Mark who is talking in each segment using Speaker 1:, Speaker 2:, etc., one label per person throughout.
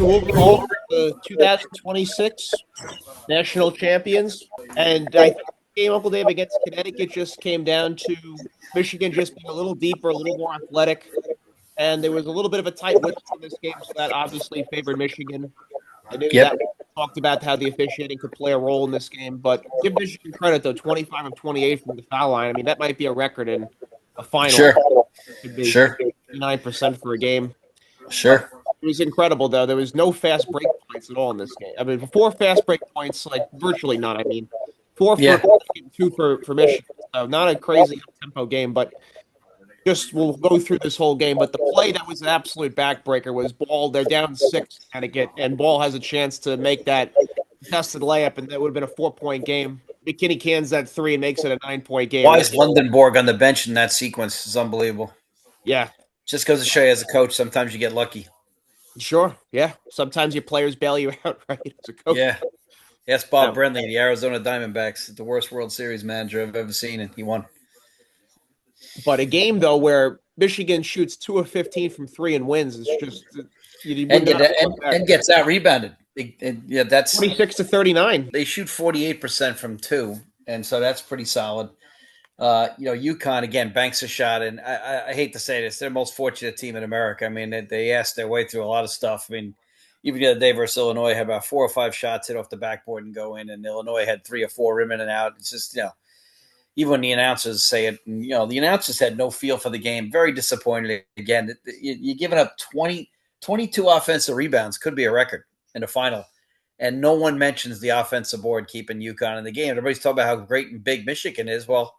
Speaker 1: Michigan Wolverines, the 2026 national champions. And I think the game Uncle Dave against Connecticut just came down to Michigan just being a little deeper, a little more athletic. And there was a little bit of a tight whistle in this game, so that obviously favored Michigan. I knew
Speaker 2: Yep.
Speaker 1: that we talked about how the officiating could play a role in this game, but give Michigan credit, though, 25 of 28 from the foul line. I mean, that might be a record in a final.
Speaker 2: Sure.
Speaker 1: It could be
Speaker 2: Sure.
Speaker 1: 9% for a game. But
Speaker 2: Sure.
Speaker 1: it was incredible, though. There was no fast break points at all in this game. I mean, four fast break points, like virtually none. I mean, four for
Speaker 2: Yeah.
Speaker 1: Michigan, two for Michigan. So not a crazy tempo game, but just we'll go through this whole game. But the play that was an absolute backbreaker was Ball. They're down 6, Connecticut, and Ball has a chance to make that contested layup, and that would have been a 4-point game. McKinney cans that 3 and makes it a 9-point game.
Speaker 2: Why is Lundenborg on the bench in that sequence? Is unbelievable.
Speaker 1: Yeah.
Speaker 2: Just goes to show you as a coach, sometimes you get lucky.
Speaker 1: Sure. Yeah. Sometimes your players bail you out, right? As a coach.
Speaker 2: Yeah. Yes, Bob Brenly, the Arizona Diamondbacks, the worst World Series manager I've ever seen, and he won.
Speaker 1: But a game, though, where Michigan shoots 2 of 15 from 3 and wins is just
Speaker 2: and gets out rebounded. Yeah, that's
Speaker 1: 26 to 39.
Speaker 2: They shoot 48% from 2, and so that's pretty solid. UConn again banks a shot, and I hate to say this, they're the most fortunate team in America. I mean, they asked their way through a lot of stuff. I mean, even the other day versus Illinois, had about 4 or 5 shots hit off the backboard and go in, and Illinois had 3 or 4 rim in and out. It's just even when the announcers say it, and, the announcers had no feel for the game. Very disappointed. Again, you're giving up 22 offensive rebounds, could be a record in the final. And no one mentions the offensive board keeping UConn in the game. Everybody's talking about how great and big Michigan is. Well,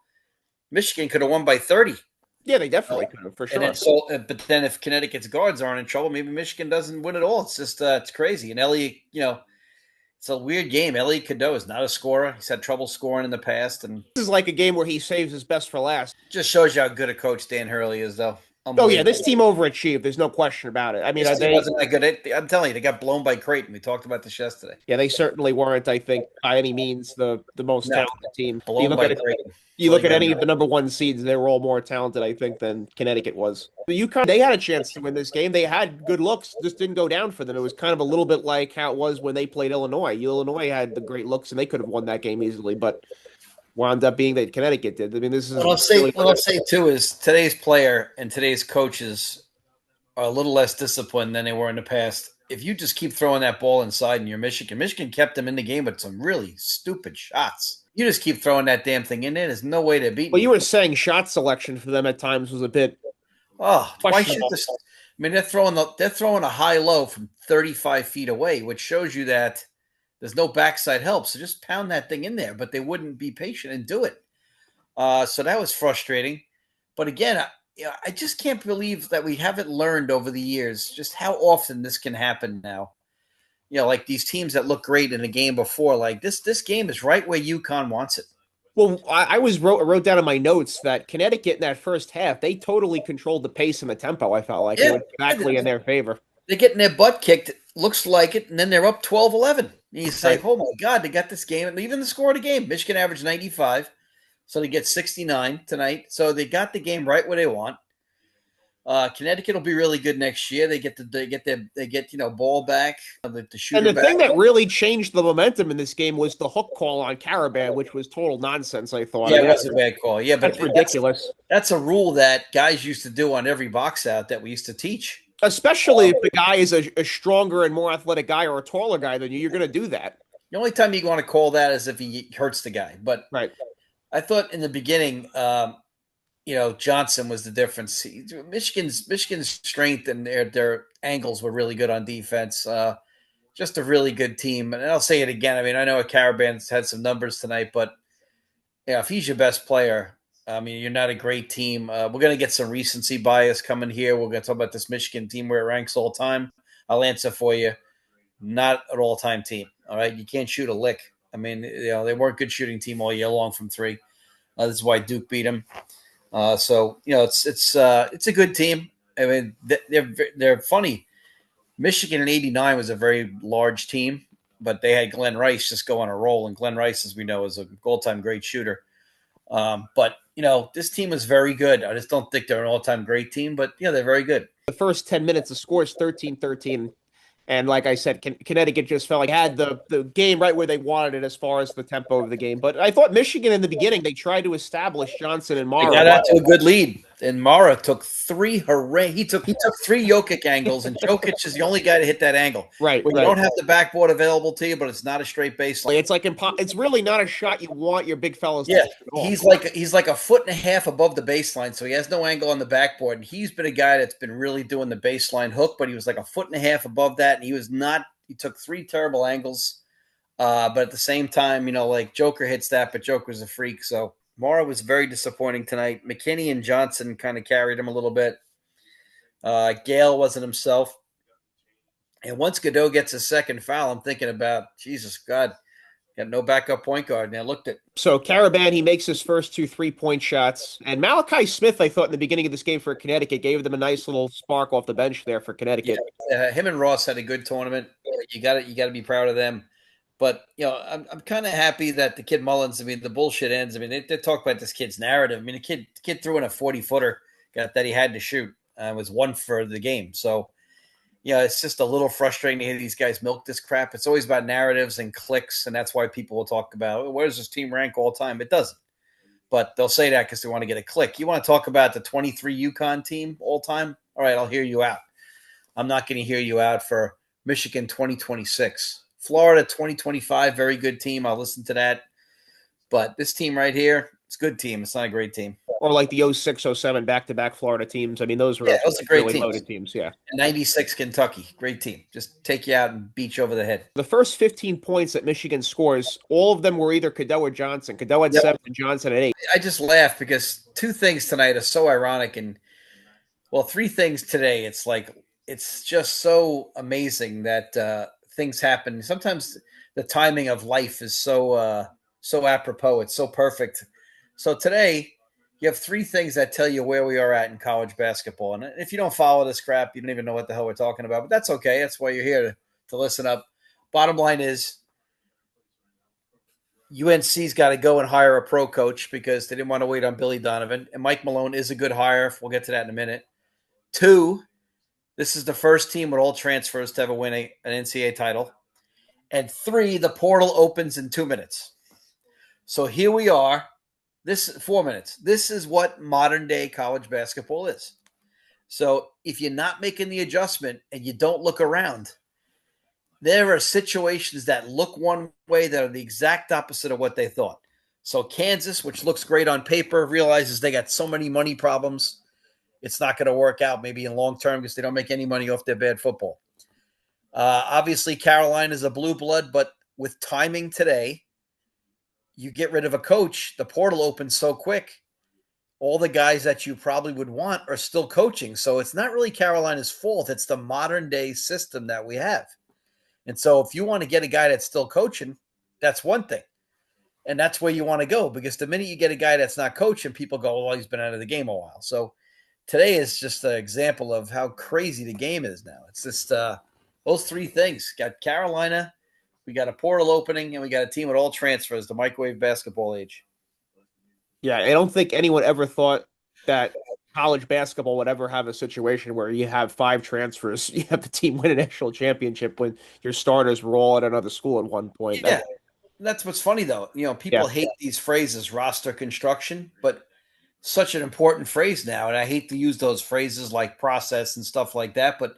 Speaker 2: Michigan could have won by 30.
Speaker 1: Yeah, they definitely could have, for sure.
Speaker 2: But then if Connecticut's guards aren't in trouble, maybe Michigan doesn't win at all. It's just it's crazy. And Ellie, it's a weird game. Ellie Cadeau is not a scorer. He's had trouble scoring in the past. And
Speaker 1: this is like a game where he saves his best for last.
Speaker 2: Just shows you how good a coach Dan Hurley is, though.
Speaker 1: Oh, yeah, this team overachieved. There's no question about it. I mean,
Speaker 2: this team wasn't that good. I'm telling you, they got blown by Creighton. We talked about this yesterday.
Speaker 1: Yeah, they certainly weren't, I think, by any means the most talented team.
Speaker 2: Blown by Creighton.
Speaker 1: You look at any of the number 1 seeds, they were all more talented, I think, than Connecticut was. The UConn, they had a chance to win this game. They had good looks, just didn't go down for them. It was kind of a little bit like how it was when they played Illinois. Illinois had the great looks, and they could have won that game easily, but wound up being that Connecticut did. I mean, this is
Speaker 2: what I'll say too is today's player and today's coaches are a little less disciplined than they were in the past. If you just keep throwing that ball inside and you're Michigan kept them in the game with some really stupid shots. You just keep throwing that damn thing in there. There's no way to beat.
Speaker 1: Well, you were saying shot selection for them at times was a bit.
Speaker 2: Why shoot this? I mean, they're throwing a high-low from 35 feet away, which shows you that there's no backside help. So just pound that thing in there. But they wouldn't be patient and do it. So that was frustrating. But again, I just can't believe that we haven't learned over the years just how often this can happen now. Like these teams that look great in a game before, like this game is right where UConn wants it.
Speaker 1: Well, I wrote down in my notes that Connecticut in that first half, they totally controlled the pace and the tempo. I felt like it was exactly in their favor.
Speaker 2: They're getting their butt kicked. Looks like it. And then they're up 12-11. And you say, oh, my God, they got this game. And even the score of the game, Michigan averaged 95. So they get 69 tonight. So they got the game right where they want. Connecticut will be really good next year. They get ball back. The shooter
Speaker 1: and the
Speaker 2: back.
Speaker 1: thing that really changed the momentum in this game was the hook call on Caravan, which was total nonsense. I thought.
Speaker 2: Yeah, it was a bad call. Yeah, but
Speaker 1: that's ridiculous.
Speaker 2: That's a rule that guys used to do on every box out that we used to teach.
Speaker 1: Especially if the guy is a stronger and more athletic guy or a taller guy than you, you're going to do that.
Speaker 2: The only time you want to call that is if he hurts the guy. But
Speaker 1: right.
Speaker 2: I thought in the beginning. Johnson was the difference. Michigan's strength and their angles were really good on defense. Just a really good team. And I'll say it again. I mean, I know Caravan's had some numbers tonight, but if he's your best player, I mean, you're not a great team. We're going to get some recency bias coming here. We're going to talk about this Michigan team where it ranks all time. I'll answer for you. Not an all-time team. All right, you can't shoot a lick. I mean, they weren't a good shooting team all year long from 3. This is why Duke beat them. It's a good team. I mean, they're funny. Michigan in '89 was a very large team, but they had Glenn Rice just go on a roll, and Glenn Rice, as we know, is a all-time great shooter. But this team is very good. I just don't think they're an all-time great team, but they're very good.
Speaker 1: The first 10 minutes, the score is 13-13. And like I said, Connecticut just felt like had the game right where they wanted it as far as the tempo of the game. But I thought Michigan in the beginning, they tried to establish Johnson and
Speaker 2: They
Speaker 1: Mara.
Speaker 2: got out to a good lead, and Mara took three He took three Jokic angles, and Jokic is the only guy to hit that angle.
Speaker 1: Right,
Speaker 2: When you
Speaker 1: right.
Speaker 2: don't have the backboard available to you, but it's not a straight baseline.
Speaker 1: It's like it's really not a shot you want your big fellas to
Speaker 2: Yeah,
Speaker 1: hit at all.
Speaker 2: he's like a foot and a half above the baseline, so he has no angle on the backboard. And he's been a guy that's been really doing the baseline hook, but he was like a foot and a half above that, and he was not. He took three terrible angles, but at the same time, like Joker hits that, but Joker's a freak. So Mara was very disappointing tonight. McKinney and Johnson kind of carried him a little bit. Gale wasn't himself. And once Godot gets his second foul, I'm thinking about, Jesus, God, got no backup point guard. And I looked at.
Speaker 1: So Caravan, he makes his first 2 3-point shots. And Malachi Smith, I thought in the beginning of this game for Connecticut, gave them a nice little spark off the bench there for Connecticut.
Speaker 2: Yeah, him and Ross had a good tournament. You got to be proud of them. But I'm kind of happy that the kid Mullins. I mean, the bullshit ends. I mean, they talk about this kid's narrative. I mean, the kid threw in a 40-footer that he had to shoot. Was one for the game. So, it's just a little frustrating to hear these guys milk this crap. It's always about narratives and clicks, and that's why people will talk about where does this team rank all time. It doesn't. But they'll say that because they want to get a click. You want to talk about the 23 UConn team all time? All right, I'll hear you out. I'm not going to hear you out for Michigan 2026. Florida 2025, very good team. I'll listen to that. But this team right here, it's a good team. It's not a great team.
Speaker 1: Or like the 06, 07 back-to-back Florida teams. I mean, those were
Speaker 2: great
Speaker 1: really
Speaker 2: teams.
Speaker 1: loaded teams, yeah.
Speaker 2: 96 Kentucky, great team. Just take you out and beat you over the head.
Speaker 1: The first 15 points that Michigan scores, all of them were either Cadeau or Johnson. Cadeau had 7 and Johnson at 8.
Speaker 2: I just laugh because 2 things tonight are so ironic. And, 3 things today. It's just so amazing that things happen. Sometimes the timing of life is so apropos. It's so perfect. So today, you have 3 things that tell you where we are at in college basketball. And if you don't follow this crap, you don't even know what the hell we're talking about. But that's okay. That's why you're here to listen up. Bottom line is UNC's got to go and hire a pro coach because they didn't want to wait on Billy Donovan. And Mike Malone is a good hire. We'll get to that in a minute. 2, this is the first team with all transfers to ever win an NCAA title. And 3, the portal opens in 2 minutes. So here we are. 4 minutes. This is what modern day college basketball is. So if you're not making the adjustment and you don't look around, there are situations that look one way that are the exact opposite of what they thought. So Kansas, which looks great on paper, realizes they got so many money problems. It's not going to work out maybe in long term because they don't make any money off their bad football. Obviously, Carolina is a blue blood, but with timing today, you get rid of a coach, the portal opens so quick. All the guys that you probably would want are still coaching. So it's not really Carolina's fault. It's the modern day system that we have. And so if you want to get a guy that's still coaching, that's one thing. And that's where you want to go because the minute you get a guy that's not coaching, people go, well, he's been out of the game a while. So today is just an example of how crazy the game is now. It's just those 3 things. Got Carolina, we got a portal opening, and we got a team with all transfers, the microwave basketball age.
Speaker 1: Yeah, I don't think anyone ever thought that college basketball would ever have a situation where you have 5 transfers. You have the team win a national championship when your starters were all at another school at one point.
Speaker 2: Yeah, that's what's funny, though. People hate these phrases, roster construction, but such an important phrase now. And I hate to use those phrases like process and stuff like that, but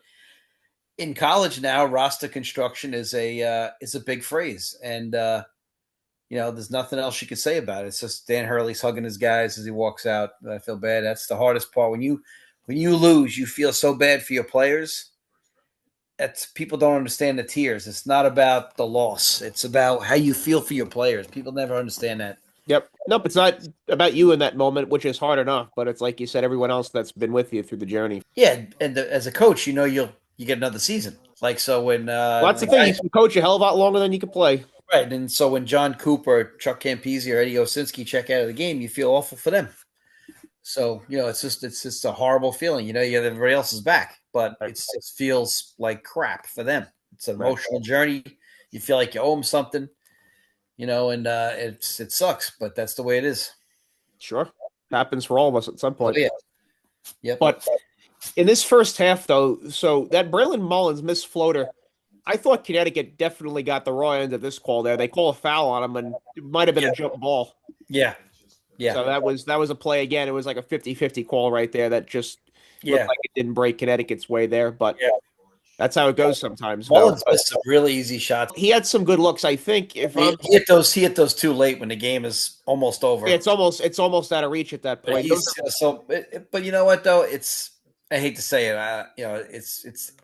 Speaker 2: in college now, roster construction is a big phrase, and there's nothing else you could say about it. It's just Dan Hurley's hugging his guys as he walks out. I feel bad. That's the hardest part. When you lose, you feel so bad for your players. People don't understand the tears. It's not about the loss. It's about how you feel for your players. People never understand that.
Speaker 1: Yep. Nope. It's not about you in that moment, which is hard enough. But it's like you said, everyone else that's been with you through the journey.
Speaker 2: Yeah, and as a coach, you get another season. Like so when
Speaker 1: that's the thing. You can coach a hell of a lot longer than you can play.
Speaker 2: Right, and so when John Cooper, Chuck Campese, or Eddie Osinski check out of the game, you feel awful for them. So it's just a horrible feeling. Everybody else is back, but it feels like crap for them. It's an emotional journey. You feel like you owe them something, and it sucks, but that's the way it is.
Speaker 1: Sure, happens for all of us at some point.
Speaker 2: Oh, yeah, yep.
Speaker 1: But in this first half, though, so that Braylon Mullins missed floater, I thought Connecticut definitely got the raw end of this call there. They call a foul on him, and it might have been a
Speaker 2: Yeah,
Speaker 1: jump ball.
Speaker 2: yeah, yeah,
Speaker 1: So that was a play again. It was like a 50-50 call right there that just looked
Speaker 2: yeah,
Speaker 1: like it didn't break Connecticut's way there, but
Speaker 2: yeah.
Speaker 1: that's how it goes sometimes, though.
Speaker 2: Mullins
Speaker 1: But
Speaker 2: missed some really easy shots.
Speaker 1: he had some good looks. I think if
Speaker 2: He,
Speaker 1: I'm
Speaker 2: he hit those. He hit those too late when the game is almost over.
Speaker 1: it's almost out of reach at that
Speaker 2: But
Speaker 1: point. Those
Speaker 2: he's so. But you know what though? It's. I hate to say it.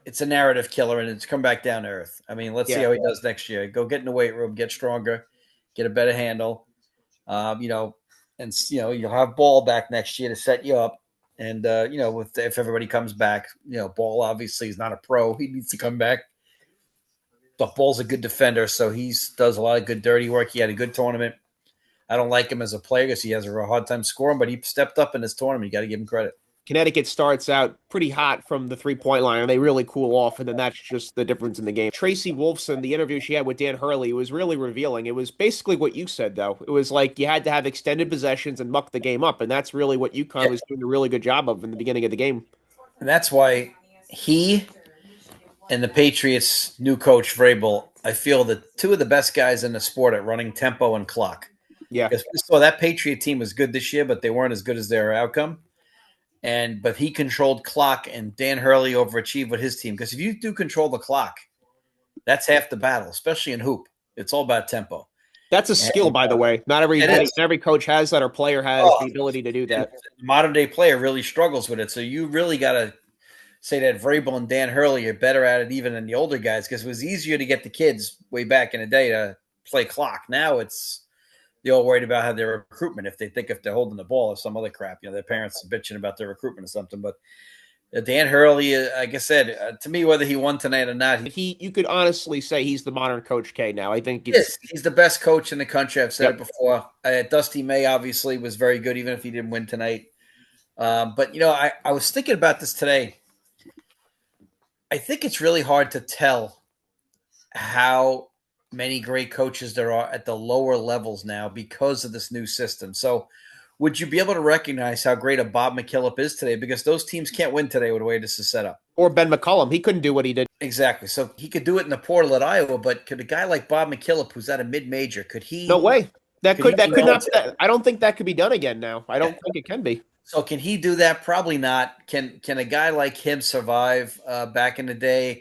Speaker 2: It's a narrative killer, and it's come back down to earth. I mean, let's see
Speaker 1: yeah.
Speaker 2: how he does next year. Go get in the weight room, get stronger, get a better handle. You know, and you'll have Ball back next year to set you up. And if everybody comes back, Ball obviously is not a pro. He needs to come back. But Ball's a good defender, so he does a lot of good dirty work. He had a good tournament. I don't like him as a player because he has a real hard time scoring, but he stepped up in this tournament. You got to give him credit.
Speaker 1: Connecticut starts out pretty hot from the 3-point line, and they really cool off, and then that's just the difference in the game. Tracy Wolfson, the interview she had with Dan Hurley, was really revealing. It was basically what you said, though. It was like you had to have extended possessions and muck the game up, and that's really what UConn
Speaker 2: Yeah.
Speaker 1: was doing a really good job of in the beginning of the game.
Speaker 2: And that's why he and the Patriots' new coach, Vrabel, I feel that two of the best guys in the sport at running tempo and clock.
Speaker 1: Yeah,
Speaker 2: Because we saw that Patriot team was good this year, but they weren't as good as their outcome. But he controlled clock, and Dan Hurley overachieved with his team. Because if you do control the clock, that's half the battle, especially in hoop. It's all about tempo.
Speaker 1: that's a skill,
Speaker 2: And
Speaker 1: by the way. Not
Speaker 2: it
Speaker 1: everybody,
Speaker 2: is.
Speaker 1: every coach has that or player has
Speaker 2: Oh,
Speaker 1: the ability to do
Speaker 2: and
Speaker 1: that.
Speaker 2: the modern day player really struggles with it. So you really got to say that Vrabel and Dan Hurley are better at it even than the older guys because it was easier to get the kids way back in the day to play clock. Now they're all worried about how their recruitment if they're holding the ball or some other crap. Their parents are bitching about their recruitment or something. But Dan Hurley, like I said, to me, whether he won tonight or not,
Speaker 1: You could honestly say he's the modern Coach K now. I think it's
Speaker 2: he's the best coach in the country. I've said it
Speaker 1: yep.
Speaker 2: before. Dusty May obviously was very good, even if he didn't win tonight. But I was thinking about this today. I think it's really hard to tell how many great coaches there are at the lower levels now because of this new system. So, would you be able to recognize how great a Bob McKillop is today? Because those teams can't win today with the way this is set up.
Speaker 1: Or Ben McCullum. He couldn't do what he did.
Speaker 2: Exactly. So he could do it in the portal at Iowa, but could a guy like Bob McKillop, who's at a mid-major, could
Speaker 1: No
Speaker 2: he?
Speaker 1: way. That
Speaker 2: Could he
Speaker 1: could that
Speaker 2: do
Speaker 1: could
Speaker 2: that?
Speaker 1: not. I don't think that could be done again now. I don't think it can be.
Speaker 2: So can he do that? Probably not. Can a guy like him survive back in the day?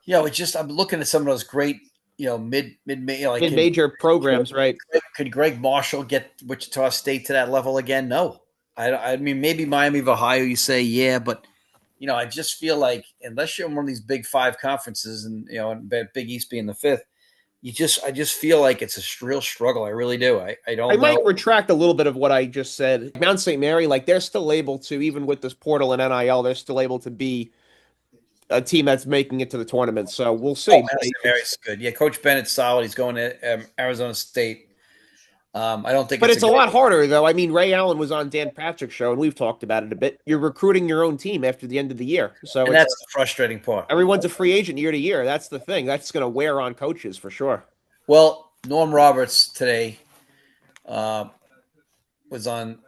Speaker 2: It's just I'm looking at some of those great, like
Speaker 1: In major programs, right?
Speaker 2: could Greg Marshall get Wichita State to that level again? No, I mean maybe Miami of Ohio. You say yeah, but I just feel like unless you're in one of these Big Five conferences, and and Big East being the fifth, I just feel like it's a real struggle. I really do. I
Speaker 1: I
Speaker 2: don't know.
Speaker 1: might retract a little bit of what I just said. Mount St. Mary, like they're still able to, even with this portal and NIL, they're still able to be a team that's making it to the tournament. So we'll
Speaker 2: Oh,
Speaker 1: see.
Speaker 2: Madison Mary's good. Yeah, Coach Bennett's solid. He's going to Arizona State. I don't think
Speaker 1: But
Speaker 2: it's a
Speaker 1: it's a
Speaker 2: great.
Speaker 1: lot harder, though. I mean, Ray Allen was on Dan Patrick's show, and we've talked about it a bit. You're recruiting your own team after the end of the year, so
Speaker 2: And
Speaker 1: it's
Speaker 2: that's the frustrating part.
Speaker 1: everyone's a free agent year to year. That's the thing. That's going to wear on coaches for sure.
Speaker 2: Well, Norm Roberts today uh, was on,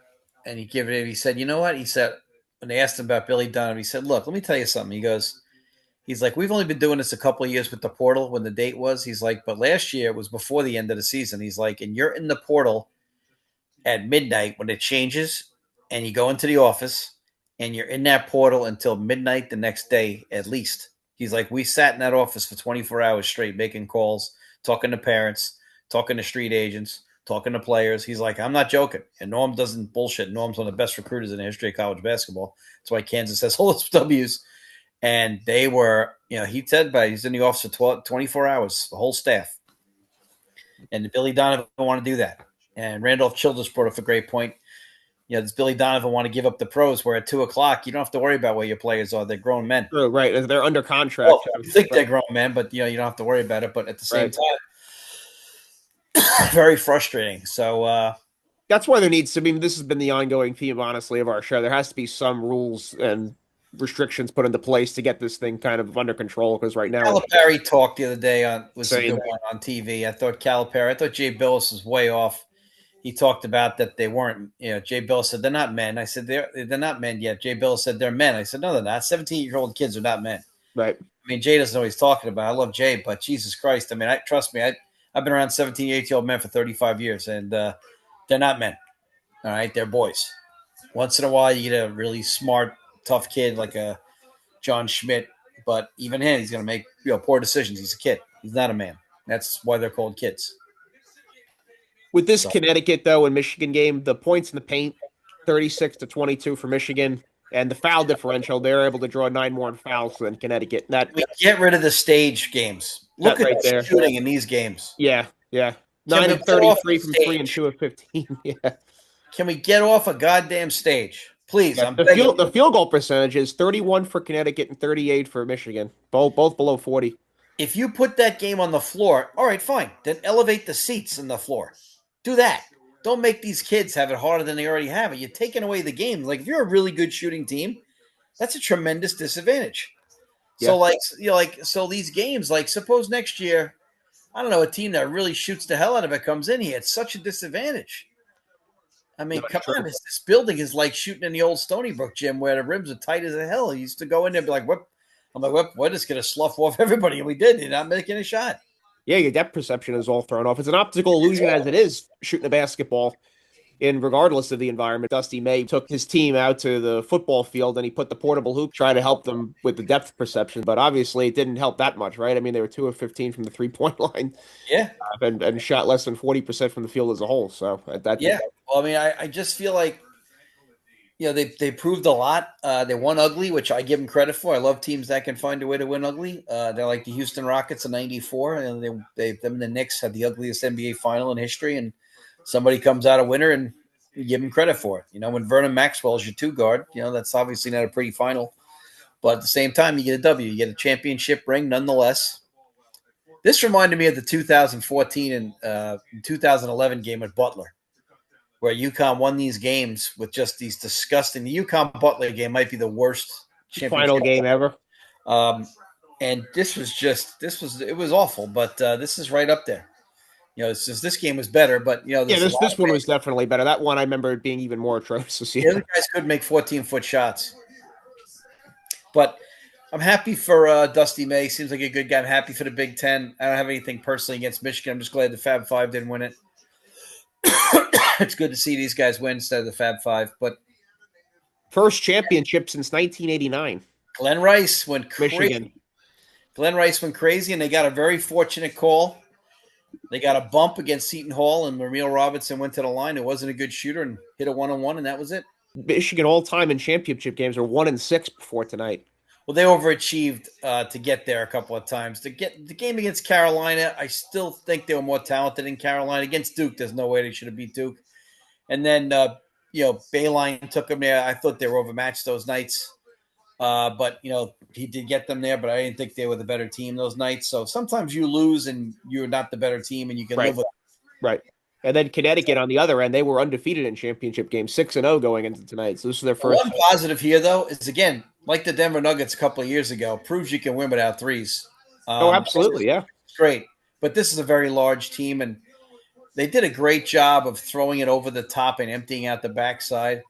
Speaker 2: and he said, you know what? He said, when they asked him about Billy Donovan, he said, look, let me tell you something. He's like, we've only been doing this a couple of years with the portal when the date was. He's like, but last year it was before the end of the season. He's like, and you're in the portal at midnight when it changes, and you go into the office, and you're in that portal until midnight the next day at least. He's like, we sat in that office for 24 hours straight, making calls, talking to parents, talking to street agents, talking to players. He's like, I'm not joking. And Norm doesn't bullshit. Norm's one of the best recruiters in the history of college basketball. That's why Kansas has all its W's. And they were, he said, but he's in the office for 24 hours, the whole staff. And Billy Donovan want to do that. And Randolph Childress brought up a great point. Does Billy Donovan want to give up the pros where at 2:00, you don't have to worry about where your players are. They're grown men.
Speaker 1: Oh, right. They're under
Speaker 2: Well,
Speaker 1: contract.
Speaker 2: you think they're grown men, but you don't have to worry about it. But at the same
Speaker 1: Right.
Speaker 2: time, very frustrating. So
Speaker 1: That's why there needs to be. This has been the ongoing theme, honestly, of our show. There has to be some rules and restrictions put into place to get this thing kind of under control. Because right now, it's
Speaker 2: Calipari talked the other day was a
Speaker 1: insane.
Speaker 2: good one on TV. I thought Jay Billis was way off. He talked about that they weren't. Jay Billis said they're not men. I said they're not men yet. Jay Billis said they're men. I said no, they're not. 17-year-old kids are not men.
Speaker 1: Right.
Speaker 2: I mean, Jay doesn't know what he's talking about. I love Jay, but Jesus Christ. I mean, trust me, I've been around 17, 18-year-old men for 35 years, and they're not men. All right. They're boys. Once in a while, you get a really smart, tough kid like a John Schmidt, but even him, he's going to make poor decisions. He's a kid. He's not a man. That's why they're called kids.
Speaker 1: With this
Speaker 2: So
Speaker 1: Connecticut, though, and Michigan game, the points in the paint, 36-22 for Michigan, and the foul differential, they're able to draw 9 more fouls than Connecticut.
Speaker 2: we get rid of the stage games. Look
Speaker 1: That
Speaker 2: at
Speaker 1: right
Speaker 2: the
Speaker 1: there.
Speaker 2: shooting in these games.
Speaker 1: Yeah, yeah.
Speaker 2: Can
Speaker 1: 9
Speaker 2: we
Speaker 1: of
Speaker 2: get off
Speaker 1: 33
Speaker 2: the
Speaker 1: from 3 and
Speaker 2: stage?
Speaker 1: 2 of 15. Yeah.
Speaker 2: Can we get off a goddamn stage? Please,
Speaker 1: Yeah.
Speaker 2: I'm
Speaker 1: The
Speaker 2: begging.
Speaker 1: field goal percentage is 31 for Connecticut and 38 for Michigan. Both below 40.
Speaker 2: If you put that game on the floor, all right, fine. Then elevate the seats in the floor. Do that. Don't make these kids have it harder than they already have it. You're taking away the game. Like if you're a really good shooting team, that's a tremendous disadvantage.
Speaker 1: Yeah.
Speaker 2: So so these games, like suppose next year, I don't know, a team that really shoots the hell out of it comes in here. It's such a disadvantage. I
Speaker 1: No,
Speaker 2: mean,
Speaker 1: it's
Speaker 2: come
Speaker 1: true.
Speaker 2: on, this building is like shooting in the old Stony Brook gym where the rims are tight as a hell. I used to go in there and be like, "What?" I'm like, "What? We're just gonna slough off everybody," and we did. You're not making a shot.
Speaker 1: Yeah, your depth perception is all thrown off. It's an optical illusion as it is shooting a basketball. And regardless of the environment, Dusty May took his team out to the football field and he put the portable hoop, try to help them with the depth perception. But obviously, it didn't help that much, right? I mean, they were 2 of 15 from the 3-point line
Speaker 2: Yeah,
Speaker 1: and shot less than 40% from the field as a whole. So that
Speaker 2: yeah. Well, I mean, I just feel like they proved a lot. They won ugly, which I give them credit for. I love teams that can find a way to win ugly. They're like the Houston Rockets in '94, and them and the Knicks had the ugliest NBA final in history, and somebody comes out a winner, and you give them credit for it. When Vernon Maxwell is your two guard, that's obviously not a pretty final, but at the same time, you get a W, you get a championship ring, nonetheless. This reminded me of the 2014 and 2011 game at Butler, where UConn won these games with just these disgusting. The UConn Butler game might be the worst
Speaker 1: final
Speaker 2: championship
Speaker 1: game ever.
Speaker 2: Um, and it was awful, but this is right up there. This game was better, but
Speaker 1: Yeah,
Speaker 2: there's a lot
Speaker 1: this
Speaker 2: of
Speaker 1: one was definitely better. That one I remember it being even more atrocious.
Speaker 2: the
Speaker 1: Yeah.
Speaker 2: other guys could make 14-foot shots, but I'm happy for Dusty May. Seems like a good guy. I'm happy for the Big Ten. I don't have anything personally against Michigan. I'm just glad the Fab Five didn't win it. It's good to see these guys win instead of the Fab Five. But
Speaker 1: First championship since 1989.
Speaker 2: Glenn Rice went
Speaker 1: Michigan.
Speaker 2: crazy. Glenn Rice went crazy, and they got a very fortunate call. They got a bump against Seton Hall, and Ramil Robinson went to the line. It wasn't a good shooter and hit a 1-on-1, and that was it.
Speaker 1: Michigan all time in championship games are 1-6 before tonight.
Speaker 2: Well, they overachieved to get there a couple of times. To get the game against Carolina, I still think they were more talented than Carolina. Against Duke, there's no way they should have beat Duke. And then, Bayline took them there. I thought they were overmatched those nights. But, he did get them there, but I didn't think they were the better team those nights. So sometimes you lose and you're not the better team and you can live with it.
Speaker 1: Right. And then Connecticut on the other end, they were undefeated in championship games, 6-0 going into tonight. So this is their first.
Speaker 2: One positive here, though, is again, like the Denver Nuggets a couple of years ago, proves you can win without threes.
Speaker 1: Oh, absolutely. Yeah.
Speaker 2: It's great. But this is a very large team, and they did a great job of throwing it over the top and emptying out the backside.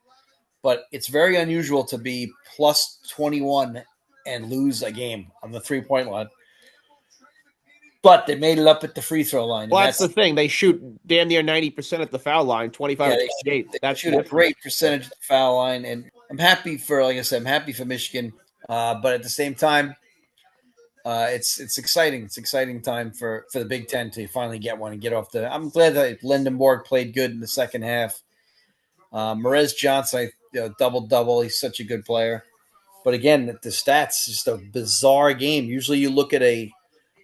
Speaker 2: But it's very unusual to be plus 21 and lose a game on the 3-point line. But they made it up at the free throw line.
Speaker 1: Well, that's the thing. They shoot damn near 90% at the foul line, 25 to 28.
Speaker 2: They shoot a great percentage at the foul line. And I'm happy for, like I said, I'm happy for Michigan. But at the same time, it's exciting. It's exciting time for the Big Ten to finally get one and get off the. I'm glad that Lindenborg played good in the second half. Merez Johnson, double. He's such a good player. But again, the stats, just a bizarre game. Usually you look at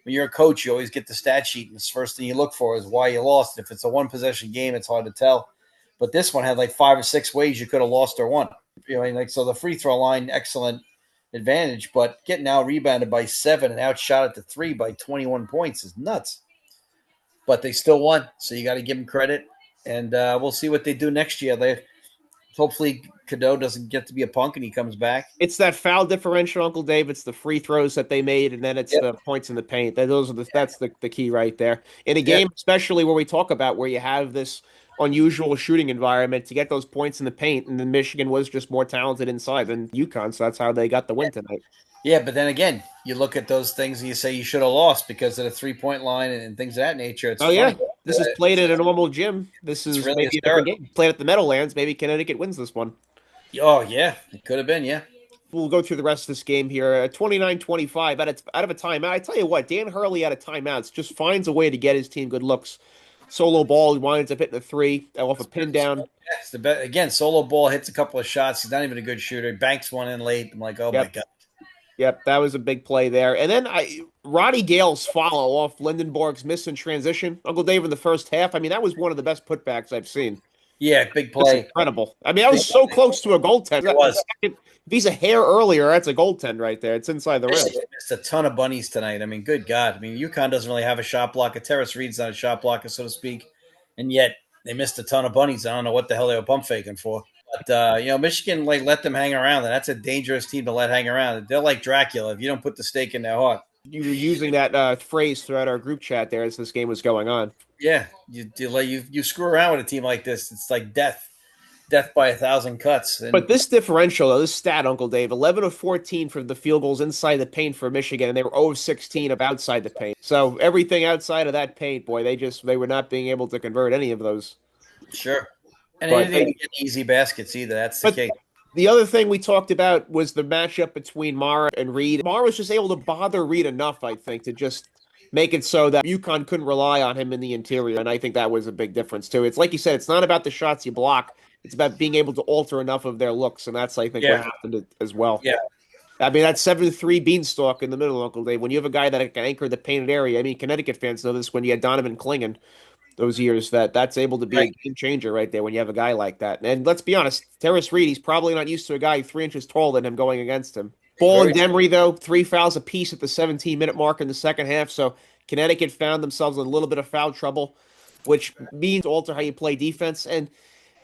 Speaker 2: when you're a coach, you always get the stat sheet, and the first thing you look for is why you lost. If it's a one-possession game, it's hard to tell. But this one had like 5 or 6 ways you could have lost or won. So the free throw line, excellent advantage, but getting out rebounded by 7 and outshot at the 3 by 21 points is nuts. But they still won, so you got to give them credit. And we'll see what they do next year. Hopefully Cadeau doesn't get to be a punk and he comes back.
Speaker 1: It's that foul differential, Uncle Dave. It's the free throws that they made, and then it's the points in the paint. That's the key right there. In a game, especially where we talk about where you have this unusual shooting environment to get those points in the paint, and then Michigan was just more talented inside than UConn, so that's how they got the win tonight.
Speaker 2: Yeah, but then again, you look at those things and you say you should have lost because of the 3 point line and things of that nature. It's
Speaker 1: Oh yeah,
Speaker 2: funny.
Speaker 1: this is played at a normal gym. This
Speaker 2: It's
Speaker 1: is
Speaker 2: really
Speaker 1: maybe a different
Speaker 2: hysterical.
Speaker 1: game. Played at the Meadowlands. Maybe Connecticut wins this one.
Speaker 2: Oh yeah, it could have been. Yeah,
Speaker 1: We'll go through the rest of this game here. 29-25 out of a timeout. I tell you what, Dan Hurley out of timeouts just finds a way to get his team good looks. Solo ball, he winds up hitting a three off a pin down.
Speaker 2: it's the best. Again, solo ball hits a couple of shots. He's not even a good shooter. Banks one in late. I'm like, oh my
Speaker 1: Yep,
Speaker 2: god.
Speaker 1: yep, that was a big play there. And then Roddy Gale's follow off Lindenborg's miss in transition. Uncle Dave in the first half. I mean, that was one of the best putbacks I've seen.
Speaker 2: Yeah, big
Speaker 1: That's
Speaker 2: play.
Speaker 1: incredible. I mean, that was so close to a goaltend.
Speaker 2: It was.
Speaker 1: If he's a hair earlier, that's a goaltend right there. It's inside the rim.
Speaker 2: Michigan missed a ton of bunnies tonight. I mean, good God. I mean, UConn doesn't really have a shot blocker. Terrace Reed's not a shot blocker, so to speak. And yet they missed a ton of bunnies. I don't know what the hell they were pump faking for. But Michigan let them hang around, and that's a dangerous team to let hang around. They're like Dracula. If you don't put the stake in their heart,
Speaker 1: You were using that phrase throughout our group chat there as this game was going on.
Speaker 2: yeah, you screw around with a team like this, it's like death by 1,000 cuts. And
Speaker 1: But this differential, though, this stat, Uncle Dave, 11 of 14 from the field goals inside the paint for Michigan, and they were 0 of 16 of outside the paint. So everything outside of that paint, boy, they were not being able to convert any of those.
Speaker 2: sure, and
Speaker 1: But
Speaker 2: they didn't get easy baskets either. That's the case.
Speaker 1: the other thing we talked about was the matchup between Mara and Reed. Mara was just able to bother Reed enough, I think, to just make it so that UConn couldn't rely on him in the interior. And I think that was a big difference, too. It's like you said, it's not about the shots you block. It's about being able to alter enough of their looks. And that's, I think, what happened as well.
Speaker 2: Yeah.
Speaker 1: I mean, that 7-3 beanstalk in the middle, Uncle Dave. When you have a guy that can anchor the painted area, I mean, Connecticut fans know this when you had Donovan Clingan those years, that's able to be a game changer right there when you have a guy like that. And let's be honest, Terrace Reed, he's probably not used to a guy 3 inches taller than him going against him. Ball and Demery, though, 3 fouls apiece at the 17-minute mark in the second half. So Connecticut found themselves in a little bit of foul trouble, which means alter how you play defense. And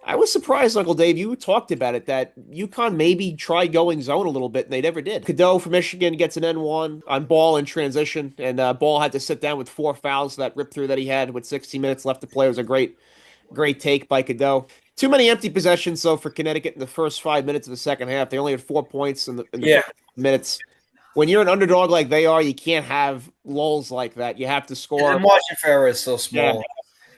Speaker 1: I was surprised, Uncle Dave, you talked about it, that UConn maybe tried going zone a little bit, and they never did. Cadeau for Michigan gets an N1 on Ball in transition, and Ball had to sit down with 4 fouls. That rip through that he had with 16 minutes left to play was a great take by Cadeau. Too many empty possessions, though, for Connecticut in the first 5 minutes of the second half. They only had 4 points in the first minutes. When you're an underdog like they are, you can't have lulls like that. You have to score.
Speaker 2: And Margin for error is so small.
Speaker 1: Yeah.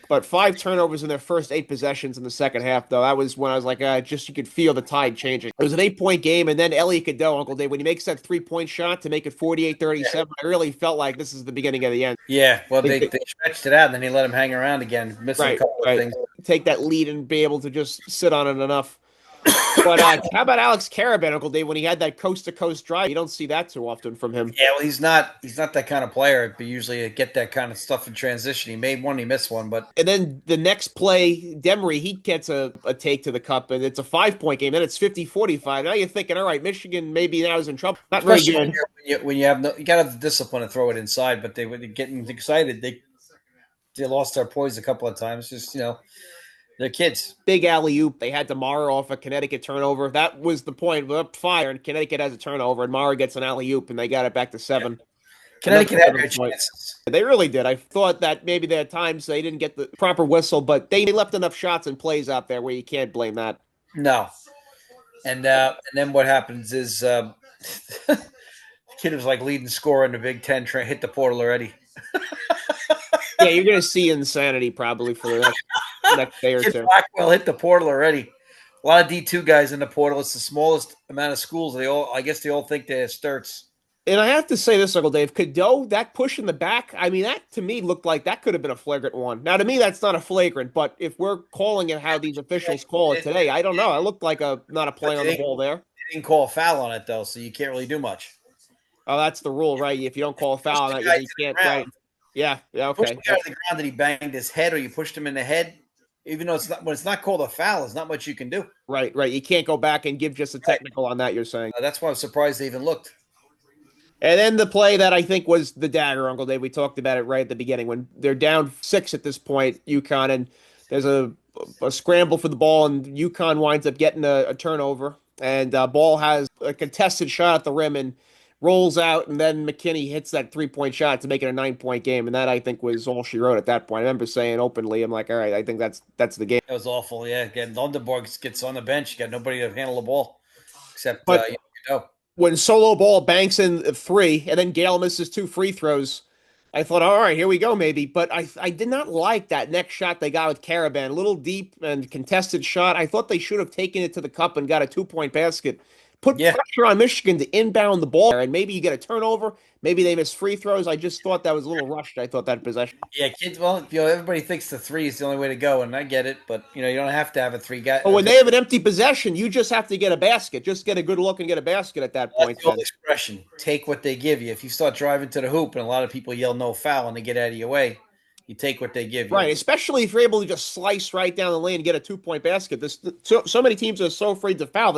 Speaker 1: But 5 turnovers in their first 8 possessions in the second half, though. That was when I was like, just you could feel the tide changing. It was an 8-point game, and then Elliot Cadeau, Uncle Dave, when he makes that 3-point shot to make it 48-37, I really felt like this is the beginning of the end.
Speaker 2: Yeah, well, they stretched it out, and then he let him hang around again, missing a couple of things.
Speaker 1: Take that lead and be able to just sit on it enough. But how about Alex Karaban, Uncle Dave, when he had that coast-to-coast drive? You don't see that too often from him.
Speaker 2: Yeah, well, he's not that kind of player, but usually get that kind of stuff in transition. He made one, he missed one. And
Speaker 1: then the next play, Demery, he gets a take to the cup, and it's a 5-point game. Then it's 50-45. Now you're thinking, all right, Michigan maybe now is in trouble. Not very good.
Speaker 2: When you have you got to have the discipline to throw it inside, but they were getting excited. They lost their poise a couple of times. Just, they're kids.
Speaker 1: Big alley-oop. They had to Mara off a Connecticut turnover. That was the point. Up fire, and Connecticut has a turnover, and Mara gets an alley-oop, and they got it back to 7. Yeah.
Speaker 2: Connecticut had their chances.
Speaker 1: They really did. I thought that maybe there are times they didn't get the proper whistle, but they left enough shots and plays out there where you can't blame that.
Speaker 2: No. And then what happens is the kid was like leading scorer in the Big Ten, hit the portal already.
Speaker 1: Yeah, you're going to see insanity probably for the next day or two.
Speaker 2: Blackwell hit the portal already. A lot of D2 guys in the portal. It's the smallest amount of schools. I guess they all think they're Sturts.
Speaker 1: And I have to say this, Uncle Dave, Cadeau, that push in the back, I mean, that to me looked like that could have been a flagrant one. Now, to me, that's not a flagrant, but if we're calling it how these officials call it today, I don't know. It looked like not a play on the ball there.
Speaker 2: They didn't call a foul on it, though, so you can't really do much.
Speaker 1: Oh, that's the rule, right? If you don't call a foul on it, you can't. Right. Yeah, okay.
Speaker 2: Pushed the guy on the ground that he banged his head, or you pushed him in the head. Even though when it's not called a foul, there's not much you can do.
Speaker 1: Right. You can't go back and give just a technical on that, you're saying.
Speaker 2: That's why I'm surprised they even looked.
Speaker 1: And then the play that I think was the dagger, Uncle Dave, we talked about it right at the beginning. When they're down 6 at this point, UConn, and there's a scramble for the ball, and UConn winds up getting a turnover. And Ball has a contested shot at the rim, and rolls out, and then McKinney hits that 3-point shot to make it a 9-point game, and that I think was all she wrote at that point. I remember saying openly, I'm like, all right, I think that's the game.
Speaker 2: That was awful. Yeah, again, Lundenborg gets on the bench. You got nobody to handle the ball except
Speaker 1: But
Speaker 2: you know.
Speaker 1: when Solo Ball banks in a three, and then Gale misses two free throws, I thought, all right, here we go, maybe. But I did not like that next shot they got with Caravan. A little deep and contested shot. I thought they should have taken it to the cup and got a 2-point basket. Put
Speaker 2: Yeah,
Speaker 1: pressure on Michigan to inbound the ball, and maybe you get a turnover. Maybe they miss free throws. I just thought that was a little rushed. I thought that possession.
Speaker 2: yeah, kids. Well, everybody thinks the three is the only way to go, and I get it. But you don't have to have a three guy.
Speaker 1: But when they have an empty possession, you just have to get a basket. Just get a good look and get a basket at that
Speaker 2: That's
Speaker 1: point.
Speaker 2: the old
Speaker 1: Then.
Speaker 2: expression. Take what they give you. If you start driving to the hoop and a lot of people yell no foul and they get out of your way, you take what they give you.
Speaker 1: Right, especially if you're able to just slice right down the lane and get a 2-point basket. So many teams are so afraid to foul,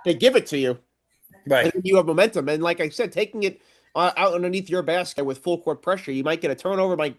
Speaker 1: they give it to you,
Speaker 2: Right.
Speaker 1: and then you have momentum. And like I said, taking it out underneath your basket with full court pressure, you might get a turnover, might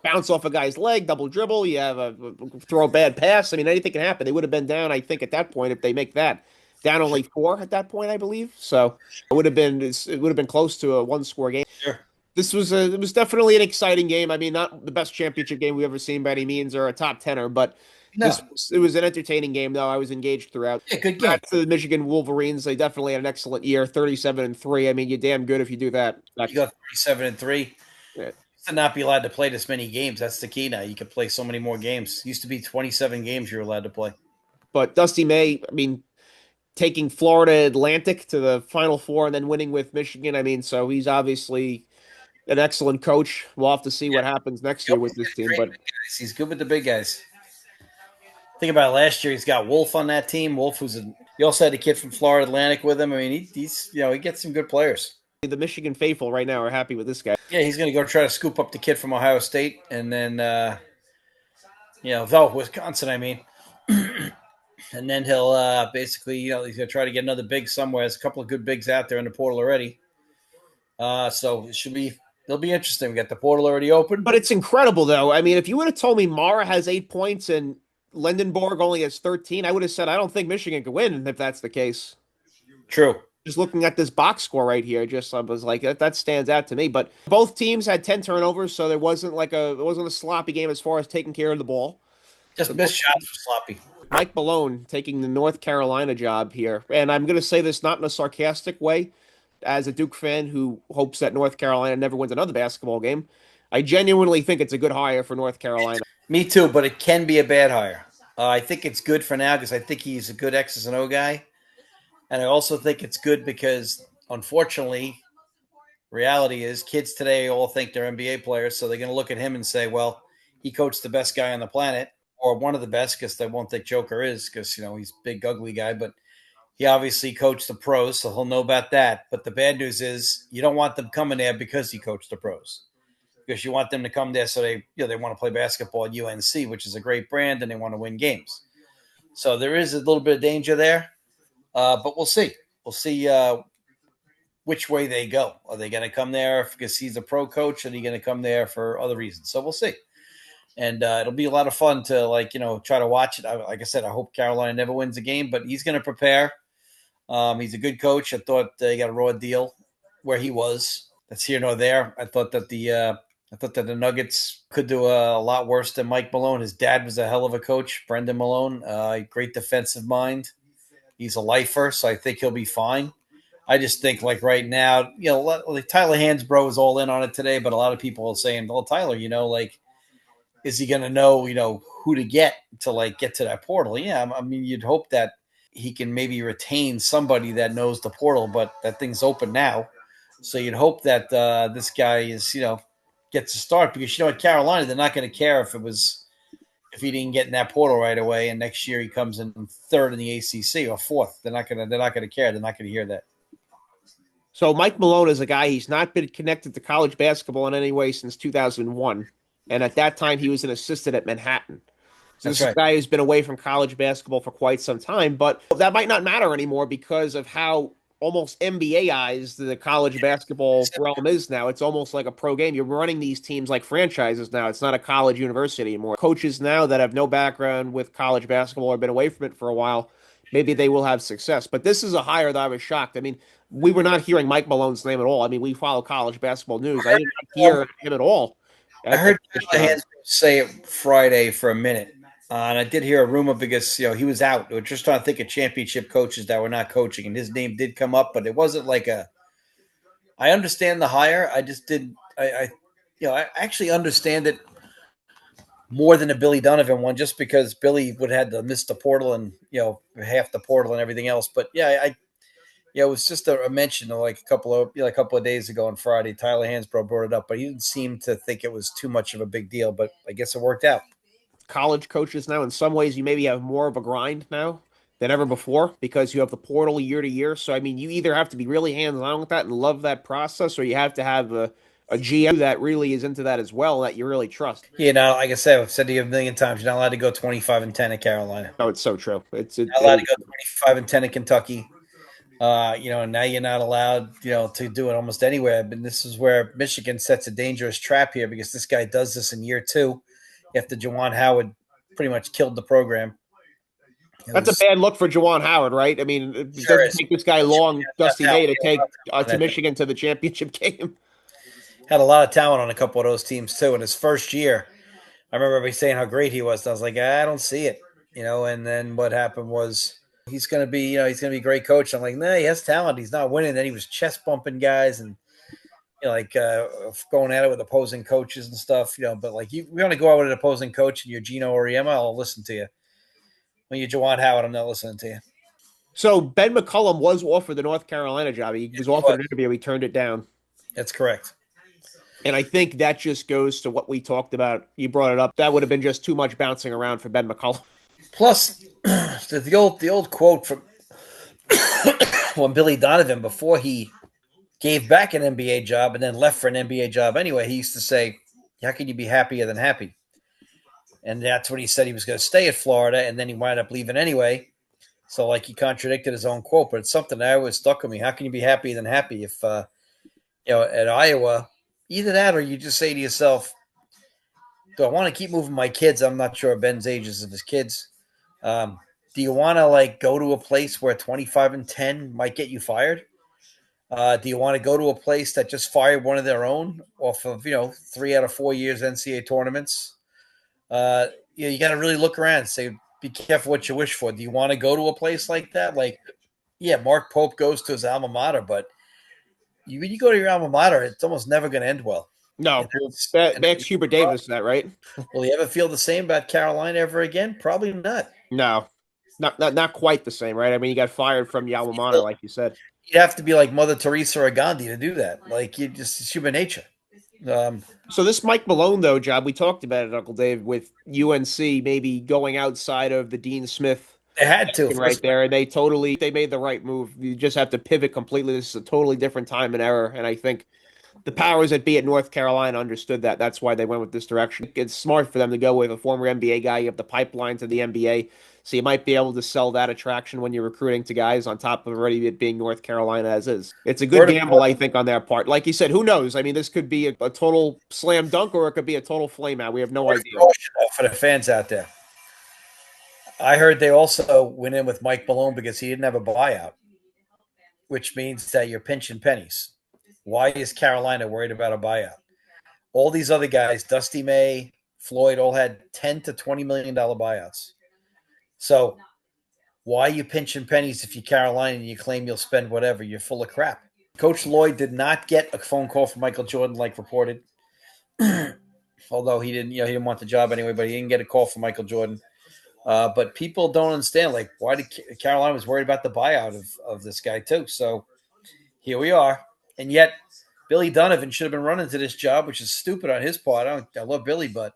Speaker 1: bounce off a guy's leg, double dribble. You have a throw a bad pass. I mean, anything can happen. They would have been down, I think, at that point if they make that down
Speaker 2: Sure.
Speaker 1: only four at that point, I believe. So it would have been close to a one-score game.
Speaker 2: Sure.
Speaker 1: It was definitely an exciting game. I mean, not the best championship game we've ever seen by any means, or a top tenner, but
Speaker 2: No.
Speaker 1: it was an entertaining game. Though I was engaged throughout.
Speaker 2: Yeah, good game.
Speaker 1: Back to the Michigan Wolverines, they definitely had an excellent year, 37-3. I mean, you're damn good if you do that.
Speaker 2: You got 37-3.
Speaker 1: Yeah.
Speaker 2: To not be allowed to play this many games. That's the key now. You can play so many more games. Used to be 27 games you're allowed to play.
Speaker 1: But Dusty May, I mean, taking Florida Atlantic to the Final Four and then winning with Michigan. I mean, so he's obviously an excellent coach. We'll have to see what happens next year with this team, but.
Speaker 2: He's good with the big guys. Think about it, last year. He's got Wolf on that team. Wolf, he also had a kid from Florida Atlantic with him. I mean, he's he gets some good players.
Speaker 1: The Michigan faithful right now are happy with this guy.
Speaker 2: Yeah, he's going to go try to scoop up the kid from Ohio State, and then though Wisconsin, I mean, and then he'll basically he's going to try to get another big somewhere. There's a couple of good bigs out there in the portal already. So it'll be interesting. We got the portal already open.
Speaker 1: But it's incredible, though. I mean, if you would have told me Mara has 8 points and Lindenborg only has 13, I would have said I don't think Michigan could win if that's the case.
Speaker 2: True.
Speaker 1: Just looking at this box score right here, I was like that stands out to me. But both teams had 10 turnovers, so it wasn't a sloppy game as far as taking care of the ball.
Speaker 2: Just missed shots were sloppy.
Speaker 1: Mike Malone taking the North Carolina job here, and I'm going to say this not in a sarcastic way. As a Duke fan who hopes that North Carolina never wins another basketball game, I genuinely think it's a good hire for North Carolina.
Speaker 2: Me too, but it can be a bad hire. I think it's good for now because I think he's a good X's and O guy. And I also think it's good because, unfortunately, reality is kids today all think they're NBA players. So they're going to look at him and say, well, he coached the best guy on the planet or one of the best because they won't think Joker is because, he's a big, ugly guy. But he obviously coached the pros, so he'll know about that. But the bad news is you don't want them coming there because he coached the pros. Because you want them to come there so they want to play basketball at UNC, which is a great brand, and they want to win games. So there is a little bit of danger there, but we'll see. We'll see which way they go. Are they going to come there because he's a pro coach, or are they going to come there for other reasons? So we'll see. And it'll be a lot of fun to try to watch it. Like I said, I hope Carolina never wins a game, but he's going to prepare. He's a good coach. I thought he got a raw deal where he was. That's here nor there. I thought that the Nuggets could do a lot worse than Mike Malone. His dad was a hell of a coach, Brendan Malone. Great defensive mind. He's a lifer, so I think he'll be fine. I just think like right now, like Tyler Hansbrough is all in on it today, but a lot of people are saying, well, Tyler, is he going to know, who to get to get to that portal? Yeah, I mean, you'd hope that he can maybe retain somebody that knows the portal, but that thing's open now. So you'd hope that this guy is, gets a start because, at Carolina, they're not going to care if he didn't get in that portal right away. And next year he comes in third in the ACC or fourth. They're not going to care. They're not going to hear that.
Speaker 1: So Mike Malone is a guy, he's not been connected to college basketball in any way since 2001. And at that time, he was an assistant at Manhattan. So this is a guy who's been away from college basketball for quite some time, but that might not matter anymore because of how almost NBA-ized the college basketball realm is now. It's almost like a pro game. You're running these teams like franchises now. It's not a college university anymore. Coaches now that have no background with college basketball or been away from it for a while maybe they will have success. But this is a hire that I was shocked. I mean, we were not hearing Mike Malone's name at all. I mean, we follow college basketball news. I did not
Speaker 2: Um,
Speaker 1: hear him at all
Speaker 2: I
Speaker 1: at
Speaker 2: heard
Speaker 1: this
Speaker 2: Tyler
Speaker 1: job.
Speaker 2: Hansbrough say it Friday for a minute, and I did hear a rumor because he was out. We were just trying to think of championship coaches that were not coaching, and his name did come up, but it wasn't like a. I understand the hire. I just didn't. I actually understand it more than a Billy Donovan one, just because Billy would have had to miss the portal and half the portal and everything else. But yeah, it was just a mention of like a couple of days ago on Friday. Tyler Hansbrough brought it up, but he didn't seem to think it was too much of a big deal. But I guess it worked out.
Speaker 1: College coaches now, in some ways, you maybe have more of a grind now than ever before because you have the portal year to year. So, I mean, you either have to be really hands on with that and love that process, or you have to have a GM that really is into that as well, that you really trust.
Speaker 2: Like I said, I've said to you a million times, you're not allowed to go 25-10 at Carolina.
Speaker 1: No, it's so true.
Speaker 2: Not allowed to go 25-10 at Kentucky. And now you're not allowed, to do it almost anywhere. But this is where Michigan sets a dangerous trap here because this guy does this in year two after Juwan Howard pretty much killed the program.
Speaker 1: That's a bad look for Juwan Howard, right? I mean, it
Speaker 2: Sure
Speaker 1: doesn't
Speaker 2: is.
Speaker 1: take this guy long, Dusty May, to take to
Speaker 2: That
Speaker 1: Michigan to the championship game.
Speaker 2: had a lot of talent on a couple of those teams too. In his first year, I remember everybody saying how great he was. And I was like, I don't see it, And then what happened was he's going to be, he's going to be a great coach. I'm like, nah, he has talent. He's not winning. Then he was chest bumping guys and going at it with opposing coaches and stuff. But like we want to go out with an opposing coach and you're Gino Auriemma, I'll listen to you. When you're Juwan Howard, I'm not listening to you.
Speaker 1: So Ben McCullum was offered the North Carolina job. He was offered an interview. He turned it down.
Speaker 2: That's correct.
Speaker 1: And I think that just goes to what we talked about. You brought it up. That would have been just too much bouncing around for Ben McCullum.
Speaker 2: Plus, the old quote from when Billy Donovan, before he gave back an NBA job and then left for an NBA job anyway, he used to say, how can you be happier than happy? And that's what he said. He was going to stay at Florida, and then he wound up leaving anyway. So, he contradicted his own quote, but it's something that always stuck with me. How can you be happier than happy if, at Iowa, either that or you just say to yourself, do I want to keep moving my kids? I'm not sure Ben's ages of his kids. Do you want to, go to a place where 25-10 might get you fired? Do you want to go to a place that just fired one of their own off of 3 out of 4 years NCAA tournaments? You got to really look around and say, be careful what you wish for. Do you want to go to a place like that? Mark Pope goes to his alma mater, but when you go to your alma mater, it's almost never going to end well.
Speaker 1: No, Max Hubert Davis, that right?
Speaker 2: Will you ever feel the same about Carolina ever again? Probably not.
Speaker 1: No, not quite the same, right? I mean, you got fired from your alma mater, like you said.
Speaker 2: You'd have to be like Mother Teresa or Gandhi to do that. It's human nature.
Speaker 1: So this Mike Malone, though, job, we talked about it, Uncle Dave, with UNC maybe going outside of the Dean Smith.
Speaker 2: They had to
Speaker 1: right there, and they made the right move. You just have to pivot completely. This is a totally different time and era, and I think the powers that be at North Carolina understood that. That's why they went with this direction. It's smart for them to go with a former NBA guy. You have the pipeline to the NBA, so you might be able to sell that attraction when you're recruiting to guys on top of already it being North Carolina as is. It's a good gamble, I think, on their part. Like you said, who knows? I mean, this could be a total slam dunk or it could be a total flame out. We have no idea.
Speaker 2: For the fans out there. I heard they also went in with Mike Malone because he didn't have a buyout, which means that you're pinching pennies. Why is Carolina worried about a buyout? All these other guys, Dusty May, Floyd, all had $10 to $20 million buyouts. So why are you pinching pennies if you're Carolina and you claim you'll spend whatever? You're full of crap. Coach Lloyd did not get a phone call from Michael Jordan like reported. Although he didn't want the job anyway, but he didn't get a call from Michael Jordan. But people don't understand, why did Carolina was worried about the buyout of this guy too. So here we are. And yet Billy Donovan should have been running to this job, which is stupid on his part. I love Billy, but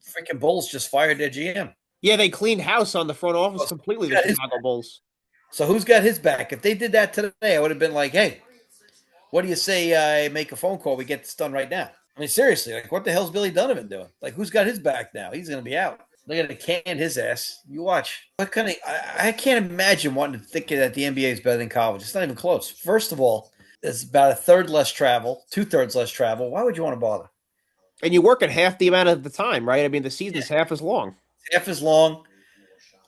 Speaker 2: freaking Bulls just fired their GM.
Speaker 1: Yeah, they cleaned house on the front office completely, the Chicago Bulls.
Speaker 2: So who's got his back? If they did that today, I would have been like, hey, what do you say I make a phone call? We get this done right now. I mean, seriously, what the hell's Billy Donovan doing? Who's got his back now? He's going to be out. They're going to can his ass. You watch. What kind of? I can't imagine wanting to think that the NBA is better than college. It's not even close. First of all, it's about a third less travel, 2/3 less travel. Why would you want to bother?
Speaker 1: And you work at half the amount of the time, right? I mean, the season's half as long.
Speaker 2: Half as long.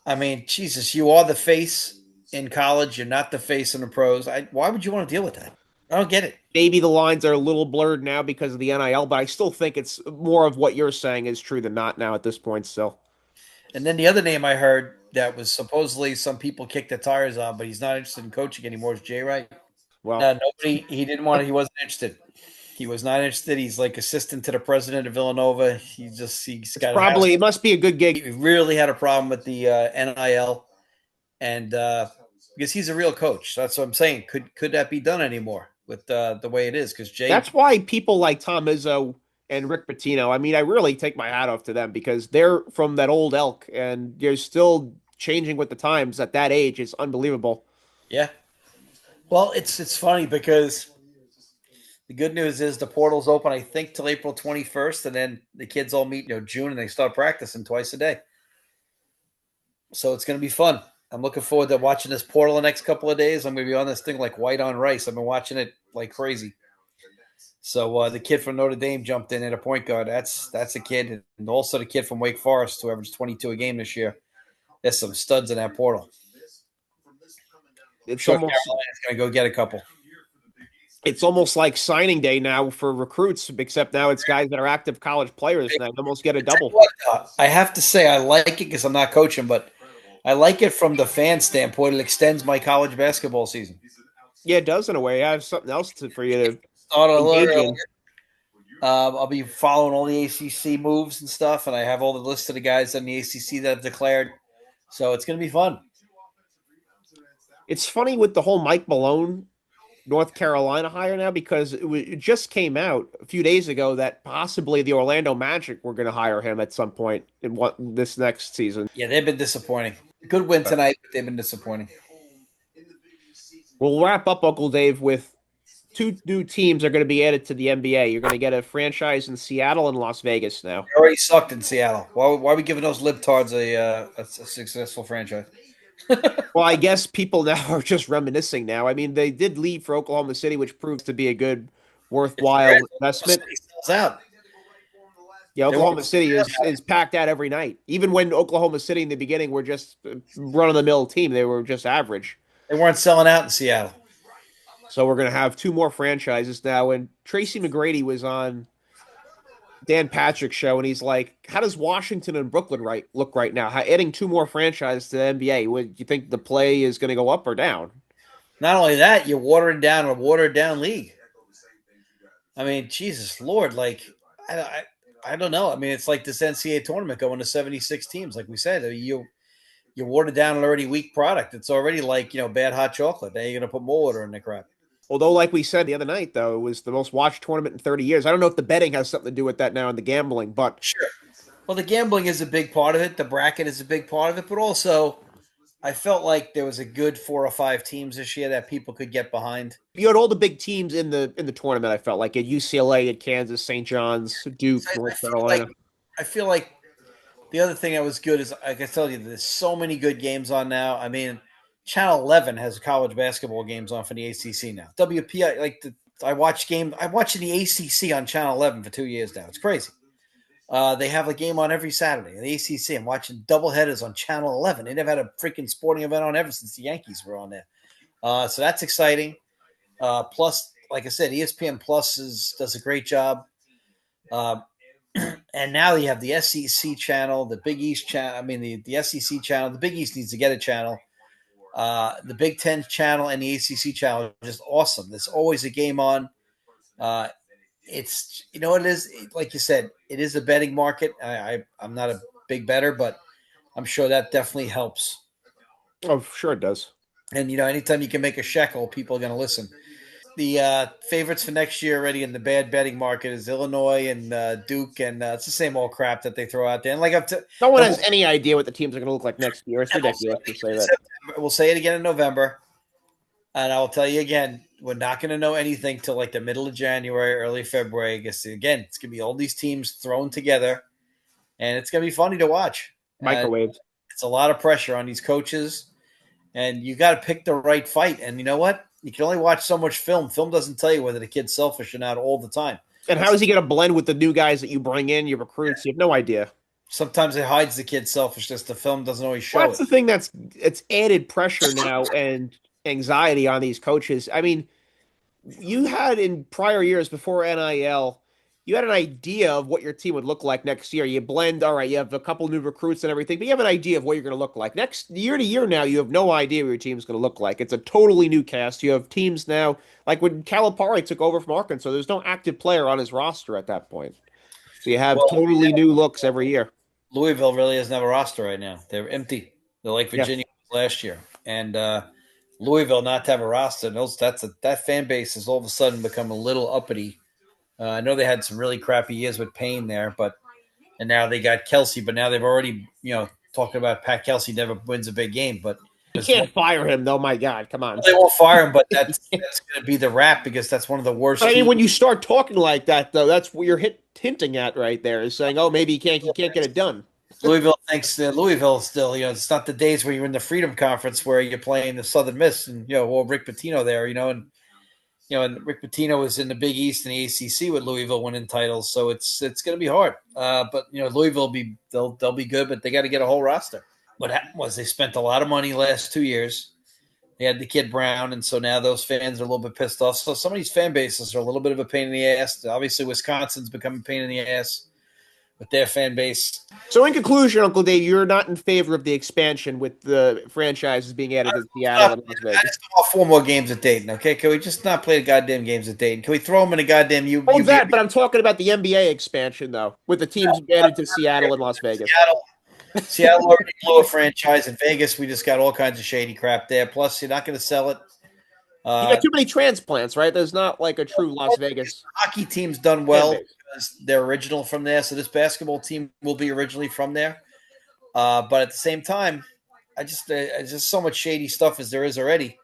Speaker 2: I mean, Jesus, you are the face in college. You're not the face in the pros. Why would you want to deal with that? I don't get it.
Speaker 1: Maybe the lines are a little blurred now because of the NIL, but I still think it's more of what you're saying is true than not now at this point still.
Speaker 2: And then the other name I heard that was supposedly some people kicked the tires on, but he's not interested in coaching anymore is Jay Wright.
Speaker 1: Well,
Speaker 2: Nobody, he didn't want to, he wasn't interested. He was not interested. He's like assistant to the president of Villanova. He's
Speaker 1: it's
Speaker 2: got
Speaker 1: probably it must be a good gig.
Speaker 2: he really had a problem with the NIL, and because he's a real coach. That's what I'm saying. Could that be done anymore with the way it is? Because Jay,
Speaker 1: That's why people like Tom Izzo and Rick Pitino, I mean, I really take my hat off to them because they're from that old elk and they're still changing with the times at that age. It's unbelievable.
Speaker 2: yeah. Well, it's funny because the good news is the portal's open, I think, till April 21st, and then the kids all meet, June, and they start practicing twice a day. So it's going to be fun. I'm looking forward to watching this portal the next couple of days. I'm going to be on this thing like white on rice. I've been watching it like crazy. So the kid from Notre Dame jumped in at a point guard. That's a kid, and also the kid from Wake Forest who averaged 22 a game this year. There's some studs in that portal. I'm
Speaker 1: It's
Speaker 2: sure
Speaker 1: almost
Speaker 2: Carolina's going to go get a couple.
Speaker 1: it's almost like signing day now for recruits, except now it's guys that are active college players and they almost get a double.
Speaker 2: I have to say I like it because I'm not coaching, but I like it from the fan standpoint. It extends my college basketball season.
Speaker 1: Yeah, it does in a way. I have something else for you to
Speaker 2: Start a little
Speaker 1: engage
Speaker 2: earlier.
Speaker 1: in.
Speaker 2: I'll be following all the ACC moves and stuff, and I have all the list of the guys in the ACC that have declared. So it's going to be fun.
Speaker 1: It's funny with the whole Mike Malone North Carolina hire now because it just came out a few days ago that possibly the Orlando Magic were going to hire him at some point in this next season.
Speaker 2: Yeah, they've been disappointing. Good win tonight, but they've been disappointing.
Speaker 1: We'll wrap up, Uncle Dave, with two new teams are going to be added to the NBA. You're going to get a franchise in Seattle and Las Vegas now.
Speaker 2: They already sucked in Seattle. Why are we giving those libtards a successful franchise?
Speaker 1: Well, I guess people now are just reminiscing now. I mean, they did leave for Oklahoma City, which proves to be a good, worthwhile investment.
Speaker 2: Sells out.
Speaker 1: Yeah,
Speaker 2: They
Speaker 1: Oklahoma
Speaker 2: won't-
Speaker 1: City is packed out every night. Even when Oklahoma City in the beginning were just run of the mill team, they were just average.
Speaker 2: They weren't selling out in Seattle.
Speaker 1: So we're going to have two more franchises now. And Tracy McGrady was on Dan Patrick's show, and he's like, "How does Washington and Brooklyn look right now? Adding two more franchises to the NBA, would you think the play is going to go up or down?"
Speaker 2: Not only that, you're watering down a watered down league. I mean, Jesus Lord, like I don't know. I mean, it's like this NCAA tournament going to 76 teams. Like we said, you watered down an already weak product. It's already like bad hot chocolate. Now you're going to put more water in the crap.
Speaker 1: Although, like we said the other night, though, it was the most watched tournament in 30 years. I don't know if the betting has something to do with that now and the gambling, but
Speaker 2: Sure. Well, the gambling is a big part of it. The bracket is a big part of it, but also I felt like there was a good 4 or 5 teams this year that people could get behind.
Speaker 1: you had all the big teams in the tournament. I felt like at UCLA, at Kansas, St. John's, Duke, North Carolina.
Speaker 2: I feel like the other thing that was good is I can tell you there's so many good games on now. I mean, Channel 11 has college basketball games on for the ACC now. WPI I watched the ACC on Channel 11 for 2 years now. It's crazy. They have a game on every Saturday. The ACC. I'm watching doubleheaders on Channel 11. They never had a freaking sporting event on ever since the Yankees were on there. So that's exciting. Plus, like I said, ESPN Plus does a great job. And now you have the SEC channel, the Big East channel. I mean, the SEC channel. The Big East needs to get a channel. The Big Ten channel and the ACC channel are just awesome. There's always a game on. It's what it is. Like you said, it is a betting market. I'm not a big bettor, but I'm sure that definitely helps.
Speaker 1: Oh, sure it does.
Speaker 2: And anytime you can make a shekel, people are going to listen. The favorites for next year already in the bad betting market is Illinois and Duke, and it's the same old crap that they throw out there. And like
Speaker 1: no one has any idea what the teams are going to look like next year. It's ridiculous to say that.
Speaker 2: We'll say it again in November, and I will tell you again, we're not going to know anything till like the middle of January, early February. I guess again, it's going to be all these teams thrown together, and it's going to be funny to watch.
Speaker 1: Microwaves.
Speaker 2: It's a lot of pressure on these coaches, and you got to pick the right fight. And you know what? You can only watch so much film. Film doesn't tell you whether the kid's selfish or not all the time.
Speaker 1: And how is he going to blend with the new guys that you bring in, your recruits? You have no idea.
Speaker 2: Sometimes it hides the kid's selfishness. The film doesn't always
Speaker 1: Well,
Speaker 2: show
Speaker 1: that's
Speaker 2: it.
Speaker 1: the thing it's added pressure now and anxiety on these coaches. I mean, you had in prior years before NIL, you had an idea of what your team would look like next year. You blend, all right, you have a couple new recruits and everything, but you have an idea of what you're going to look like. Next year to year now, you have no idea what your team's going to look like. It's a totally new cast. You have teams now, like when Calipari took over from Arkansas, there's no active player on his roster at that point. So you have
Speaker 2: Well,
Speaker 1: totally new looks every year.
Speaker 2: Louisville really doesn't have a roster right now. They're empty. They're like
Speaker 1: Yeah.
Speaker 2: Virginia was last year, and Louisville not to have a roster. That fan base has all of a sudden become a little uppity. I know they had some really crappy years with Payne there, but and now they got Kelsey, but now they've already talking about Pat Kelsey never wins a big game, but
Speaker 1: You can't fire him though. My God, come on.
Speaker 2: they won't fire him. But that's going to be the rap because that's one of the
Speaker 1: But
Speaker 2: worst
Speaker 1: I mean,
Speaker 2: teams.
Speaker 1: when you start talking like that, though, that's what you're hinting at right there, is saying, "Oh, maybe he can't get it done."
Speaker 2: Louisville thinks Louisville still, it's not the days where you're in the Freedom Conference where you're playing the Southern Miss and Rick Pitino there, and Rick Pitino was in the Big East and the ACC with Louisville winning titles, so it's going to be hard. But Louisville they'll be good, but they got to get a whole roster. What happened was they spent a lot of money last 2 years. They had the kid Brown, and so now those fans are a little bit pissed off. So some of these fan bases are a little bit of a pain in the ass. Obviously, Wisconsin's become a pain in the ass with their fan base.
Speaker 1: So, in conclusion, Uncle Dave, you're not in favor of the expansion with the franchises being added to Seattle and Las
Speaker 2: I
Speaker 1: Vegas.
Speaker 2: just want 4 more games at Dayton, okay? Can we just not play the goddamn games at Dayton? Can we throw them in a goddamn
Speaker 1: Hold
Speaker 2: UB?
Speaker 1: that, but I'm talking about the NBA expansion, though, with the teams added to Seattle and Las Vegas.
Speaker 2: Seattle already blew a franchise. In Vegas, we just got all kinds of shady crap there. Plus, you're not going to sell it.
Speaker 1: You got too many transplants, right? There's not like a true Las Vegas
Speaker 2: Hockey team's done
Speaker 1: fan
Speaker 2: well
Speaker 1: base.
Speaker 2: because they're original from there. So this basketball team will be originally from there. But at the same time, it's just so much shady stuff as there is already.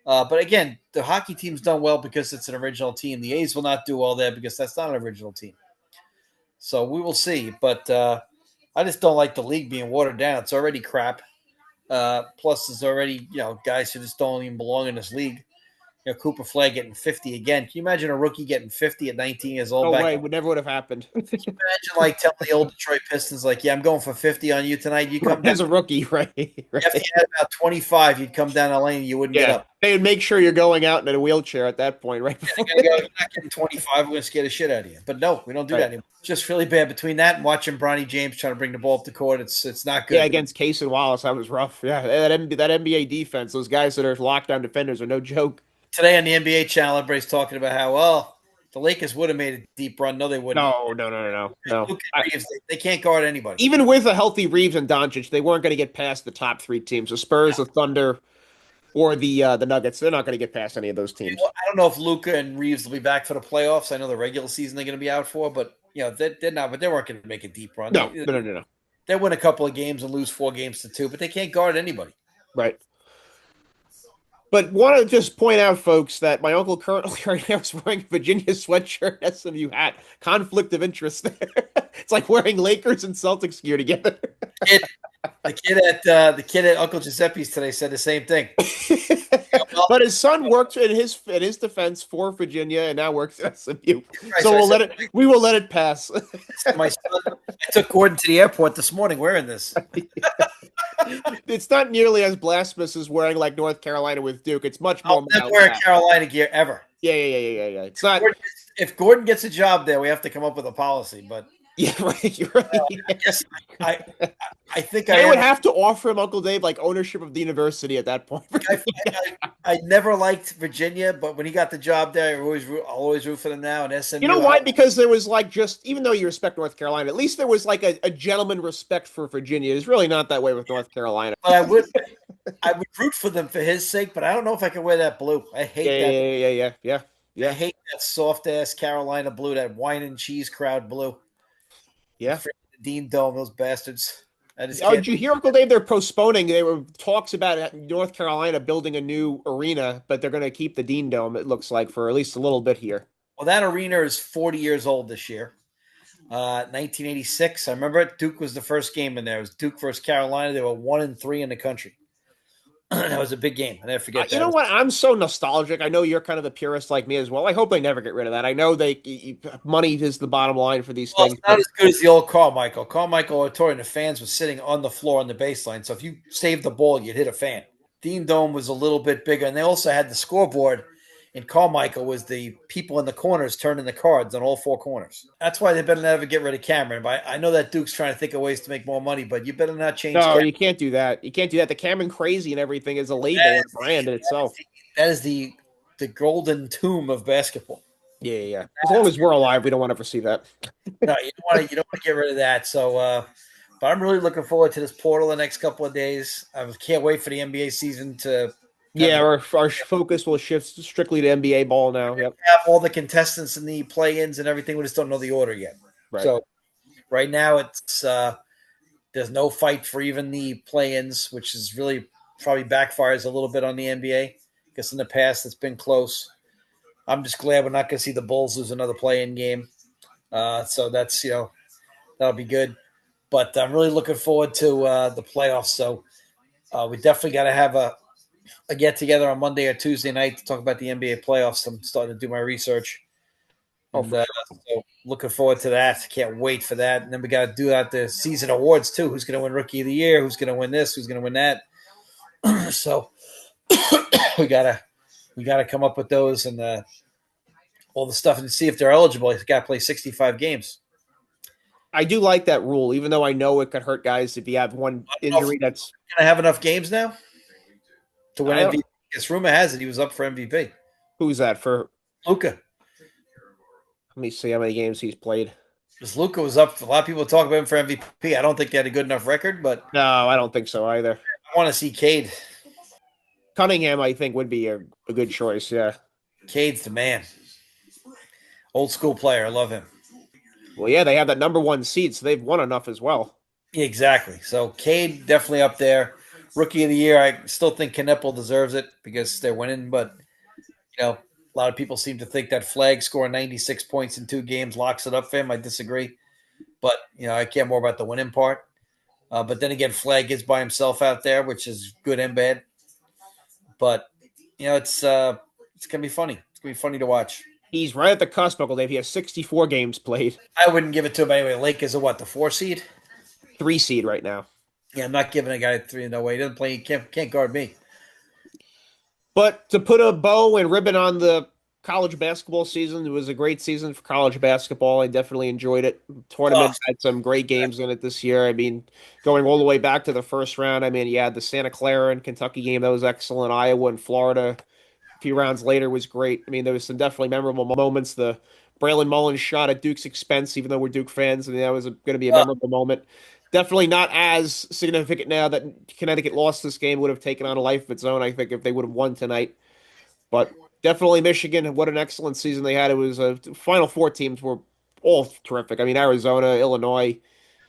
Speaker 2: But again, the hockey team's done well because it's an original team. The A's will not do well there because that's not an original team. So we will see. But I just don't like the league being watered down. It's already crap. Plus, there's already guys who just don't even belong in this league. Cooper Flag getting 50 again. Can you imagine a rookie getting 50 at 19 years old?
Speaker 1: No
Speaker 2: back
Speaker 1: way,
Speaker 2: then?
Speaker 1: would never would have happened.
Speaker 2: Imagine like telling the old Detroit Pistons, like, yeah, I'm going for 50 on you tonight. You come down.
Speaker 1: As a rookie, right?
Speaker 2: If you had about 25, you'd come down the lane and you wouldn't get
Speaker 1: Yeah,
Speaker 2: up.
Speaker 1: they would make sure you're going out in a wheelchair at that point, right?
Speaker 2: You're not getting 25. We're going to scare the shit out of you. But no, we don't do that anymore. It's just really bad. Between that and watching Bronny James trying to bring the ball up the court, it's not good.
Speaker 1: Yeah, against Case and Wallace, that was rough. Yeah, that NBA defense, those guys that are lockdown defenders are no joke.
Speaker 2: Today on the NBA channel, everybody's talking about how, well, the Lakers would have made a deep run. No, they wouldn't.
Speaker 1: No.
Speaker 2: Luka and Reeves, they can't guard anybody.
Speaker 1: Even with a healthy Reeves and Doncic, they weren't going to get past the top three teams: the Spurs, the Thunder, or the Nuggets. They're not going to get past any of those teams.
Speaker 2: I don't know if Luka and Reeves will be back for the playoffs. I know the regular season they're going to be out for, but they're not. But they weren't going to make a deep run.
Speaker 1: No.
Speaker 2: They win a couple of games and lose 4 games to 2, but they can't guard anybody.
Speaker 1: Right. But want to just point out, folks, that my uncle currently right now is wearing a Virginia sweatshirt, SMU hat. Conflict of interest there. It's like wearing Lakers and Celtics gear together.
Speaker 2: The kid at Uncle Giuseppe's today said the same thing.
Speaker 1: But his son worked in his defense for Virginia and now works at SMU. So we will let it pass.
Speaker 2: My son, I took Gordon to the airport this morning wearing this.
Speaker 1: It's not nearly as blasphemous as wearing like North Carolina with Duke. It's much more.
Speaker 2: I'll never wear Carolina gear ever.
Speaker 1: Yeah. It's not.
Speaker 2: If Gordon gets a job there, we have to come up with a policy. But
Speaker 1: yeah, right. You're right.
Speaker 2: I guess I think
Speaker 1: I would have to offer him, Uncle Dave, like ownership of the university at that point.
Speaker 2: I never liked Virginia, but when he got the job there, I'll always root for them now. And SMU.
Speaker 1: You know why? Because there was like even though you respect North Carolina, at least there was like a gentleman respect for Virginia. It's really not that way with North Carolina.
Speaker 2: But I would root for them for his sake, but I don't know if I can wear that blue. I hate that.
Speaker 1: Yeah.
Speaker 2: I hate that soft ass Carolina blue, that wine and cheese crowd blue.
Speaker 1: Yeah.
Speaker 2: Dean Dome, those bastards.
Speaker 1: Did you hear, Uncle Dave? They're postponing. There were talks about North Carolina building a new arena, but they're going to keep the Dean Dome, it looks like, for at least a little bit here.
Speaker 2: Well, that arena is 40 years old this year. 1986. I remember it. Duke was the first game in there. It was Duke versus Carolina. They were 1-3 in the country. That was a big game. I never forget
Speaker 1: You
Speaker 2: that.
Speaker 1: know what? I'm so nostalgic. I know you're kind of a purist like me as well. I hope they never get rid of that. I know money is the bottom line for these
Speaker 2: Well, it's
Speaker 1: things,
Speaker 2: not
Speaker 1: but
Speaker 2: as good as the old Carmichael. Carmichael Auditorium, the fans were sitting on the floor on the baseline. So if you saved the ball, you'd hit a fan. Dean Dome was a little bit bigger, and they also had the scoreboard. And Carmichael was the people in the corners turning the cards on all four corners. That's why they better never get rid of Cameron. But I know that Duke's trying to think of ways to make more money, but you better not change
Speaker 1: no,
Speaker 2: Cameron.
Speaker 1: you can't do that. You can't do that. The Cameron Crazy and everything is a label and a brand in itself.
Speaker 2: That is the golden tomb of basketball.
Speaker 1: Yeah, yeah, yeah. As long as we're alive, we don't want to ever see that.
Speaker 2: No, you don't want to get rid of that. So, but I'm really looking forward to this portal the next couple of days. I can't wait for the NBA season to kind
Speaker 1: Yeah,
Speaker 2: of
Speaker 1: our focus will shift strictly to NBA ball now. Yep,
Speaker 2: have all the contestants in the play-ins and everything. We just don't know the order yet.
Speaker 1: right.
Speaker 2: So right now, it's there's no fight for even the play-ins, which is really probably backfires a little bit on the NBA because in the past it's been close. I'm just glad we're not going to see the Bulls lose another play-in game. So that's that'll be good. But I'm really looking forward to the playoffs. So we definitely got to have a get together on Monday or Tuesday night to talk about the NBA playoffs. I'm starting to do my research,
Speaker 1: Oh,
Speaker 2: and
Speaker 1: for sure.
Speaker 2: so looking forward to that. Can't wait for that. And then we got to do out the season awards too. Who's going to win Rookie of the Year? Who's going to win this? Who's going to win that? So we gotta come up with those and all the stuff and see if they're eligible. You got to play 65 games.
Speaker 1: I do like that rule, even though I know it could hurt guys if you have one injury that's.
Speaker 2: Can I have enough games now to win
Speaker 1: I don't.
Speaker 2: MVP? Because rumor has it he was up for MVP.
Speaker 1: Who's that for?
Speaker 2: Luca.
Speaker 1: Let me see how many games he's played.
Speaker 2: Because Luca was up. A lot of people talk about him for MVP. I don't think he had a good enough record, but
Speaker 1: No, I don't think so either.
Speaker 2: I want to see Cade.
Speaker 1: Cunningham, I think, would be a good choice. Yeah.
Speaker 2: Cade's the man. Old school player. I love him.
Speaker 1: Well, yeah, they have that number one seed, so they've won enough as well.
Speaker 2: Exactly. So Cade definitely up there. Rookie of the year. I still think Knepel deserves it because they're winning, but a lot of people seem to think that Flag scoring 96 points in 2 games locks it up for him. I disagree. But, I care more about the winning part. But then again, Flag is by himself out there, which is good and bad. But, it's going to be funny. It's going to be funny to watch.
Speaker 1: He's right at the cusp, Uncle Dave. He has 64 games played,
Speaker 2: I wouldn't give it to him anyway. Lake is the 4 seed?
Speaker 1: 3 seed right now.
Speaker 2: Yeah, I'm not giving a guy a 3. No way. He doesn't play. He can't guard me.
Speaker 1: But to put a bow and ribbon on the college basketball season, it was a great season for college basketball. I definitely enjoyed it.
Speaker 2: Oh,
Speaker 1: Tournament had some great games in it this year. I mean, going all the way back to the first round. I mean, you had the Santa Clara and Kentucky game that was excellent. Iowa and Florida a few rounds later was great. I mean, there was some definitely memorable moments. The Braylon Mullins shot at Duke's expense, even though we're Duke fans. I mean, that was going to be a
Speaker 2: oh,
Speaker 1: memorable moment. Definitely not as significant now that Connecticut lost this game. Would have taken on a life of its own, I think, if they would have won tonight. But definitely Michigan, what an excellent season they had. It was Final Four teams were all terrific. I mean, Arizona, Illinois,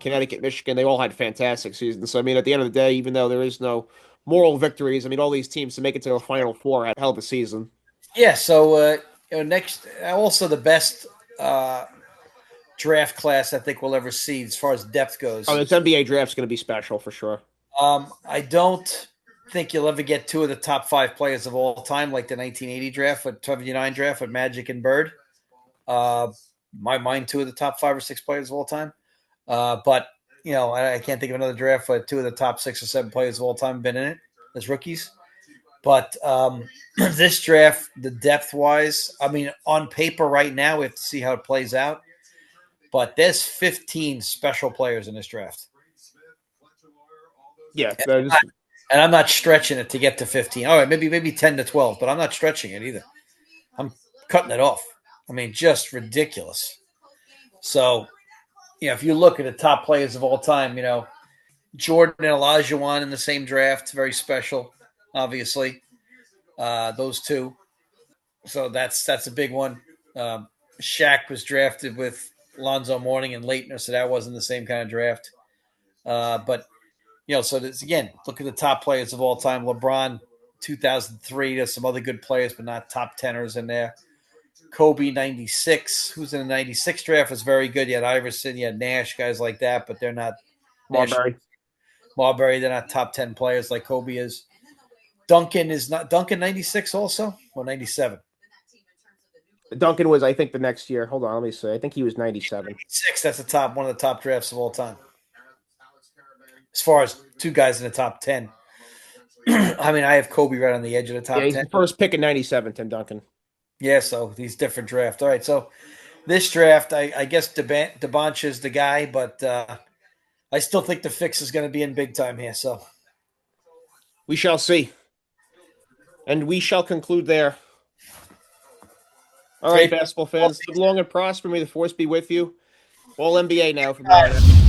Speaker 1: Connecticut, Michigan, they all had fantastic seasons. So, I mean, at the end of the day, even though there is no moral victories, I mean, all these teams to make it to a Final Four had a hell of a season.
Speaker 2: yeah. So, next, also the best draft class I think we'll ever see as far as depth
Speaker 1: Oh,
Speaker 2: goes.
Speaker 1: this NBA draft's going to be special for sure.
Speaker 2: I don't think you'll ever get 2 of the top 5 players of all time, like the 1980 draft, with 79 draft with Magic and Bird. Uh, my mind, 2 of the top 5 or 6 players of all time. But I can't think of another draft where 2 of the top 6 or 7 players of all time have been in it as rookies. But this draft, the depth wise, I mean, on paper right now, we have to see how it plays out. But there's 15 special players in this draft.
Speaker 1: Yeah,
Speaker 2: And I'm not stretching it to get to 15. All right, maybe 10 to 12, but I'm not stretching it either. I'm cutting it off. I mean, just ridiculous. So, if you look at the top players of all time, Jordan and Olajuwon in the same draft, very special, obviously. Those two. So that's a big one. Shaq was drafted with Lonzo Mourning and Leitner, so that wasn't the same kind of draft. But so this, again, look at the top players of all time. LeBron, 2003. There's some other good players, but not top teners in there. Kobe, 96. Who's in the 96 draft was very good. You had Iverson, you had Nash, guys like that, but they're not Nash,
Speaker 1: Marbury.
Speaker 2: Marbury. They're not top 10 players like Kobe is. Duncan is not Duncan 96 also or 97.
Speaker 1: Duncan was, I think, the next year. Hold on, let me see. I think he was 97.
Speaker 2: 6. That's one of the top drafts of all time. As far as two guys in the top 10. I mean, I have Kobe right on the edge of the top
Speaker 1: Yeah, he's
Speaker 2: 10.
Speaker 1: the first pick in 97, Tim Duncan.
Speaker 2: Yeah, so these different draft. All right, so this draft, I guess DeBonch is the guy, but I still think the fix is going to be in big time here. So
Speaker 1: We shall see. And we shall conclude there. All right,
Speaker 2: great.
Speaker 1: basketball fans, live long and prosper. May the force be with you. All NBA now from now on.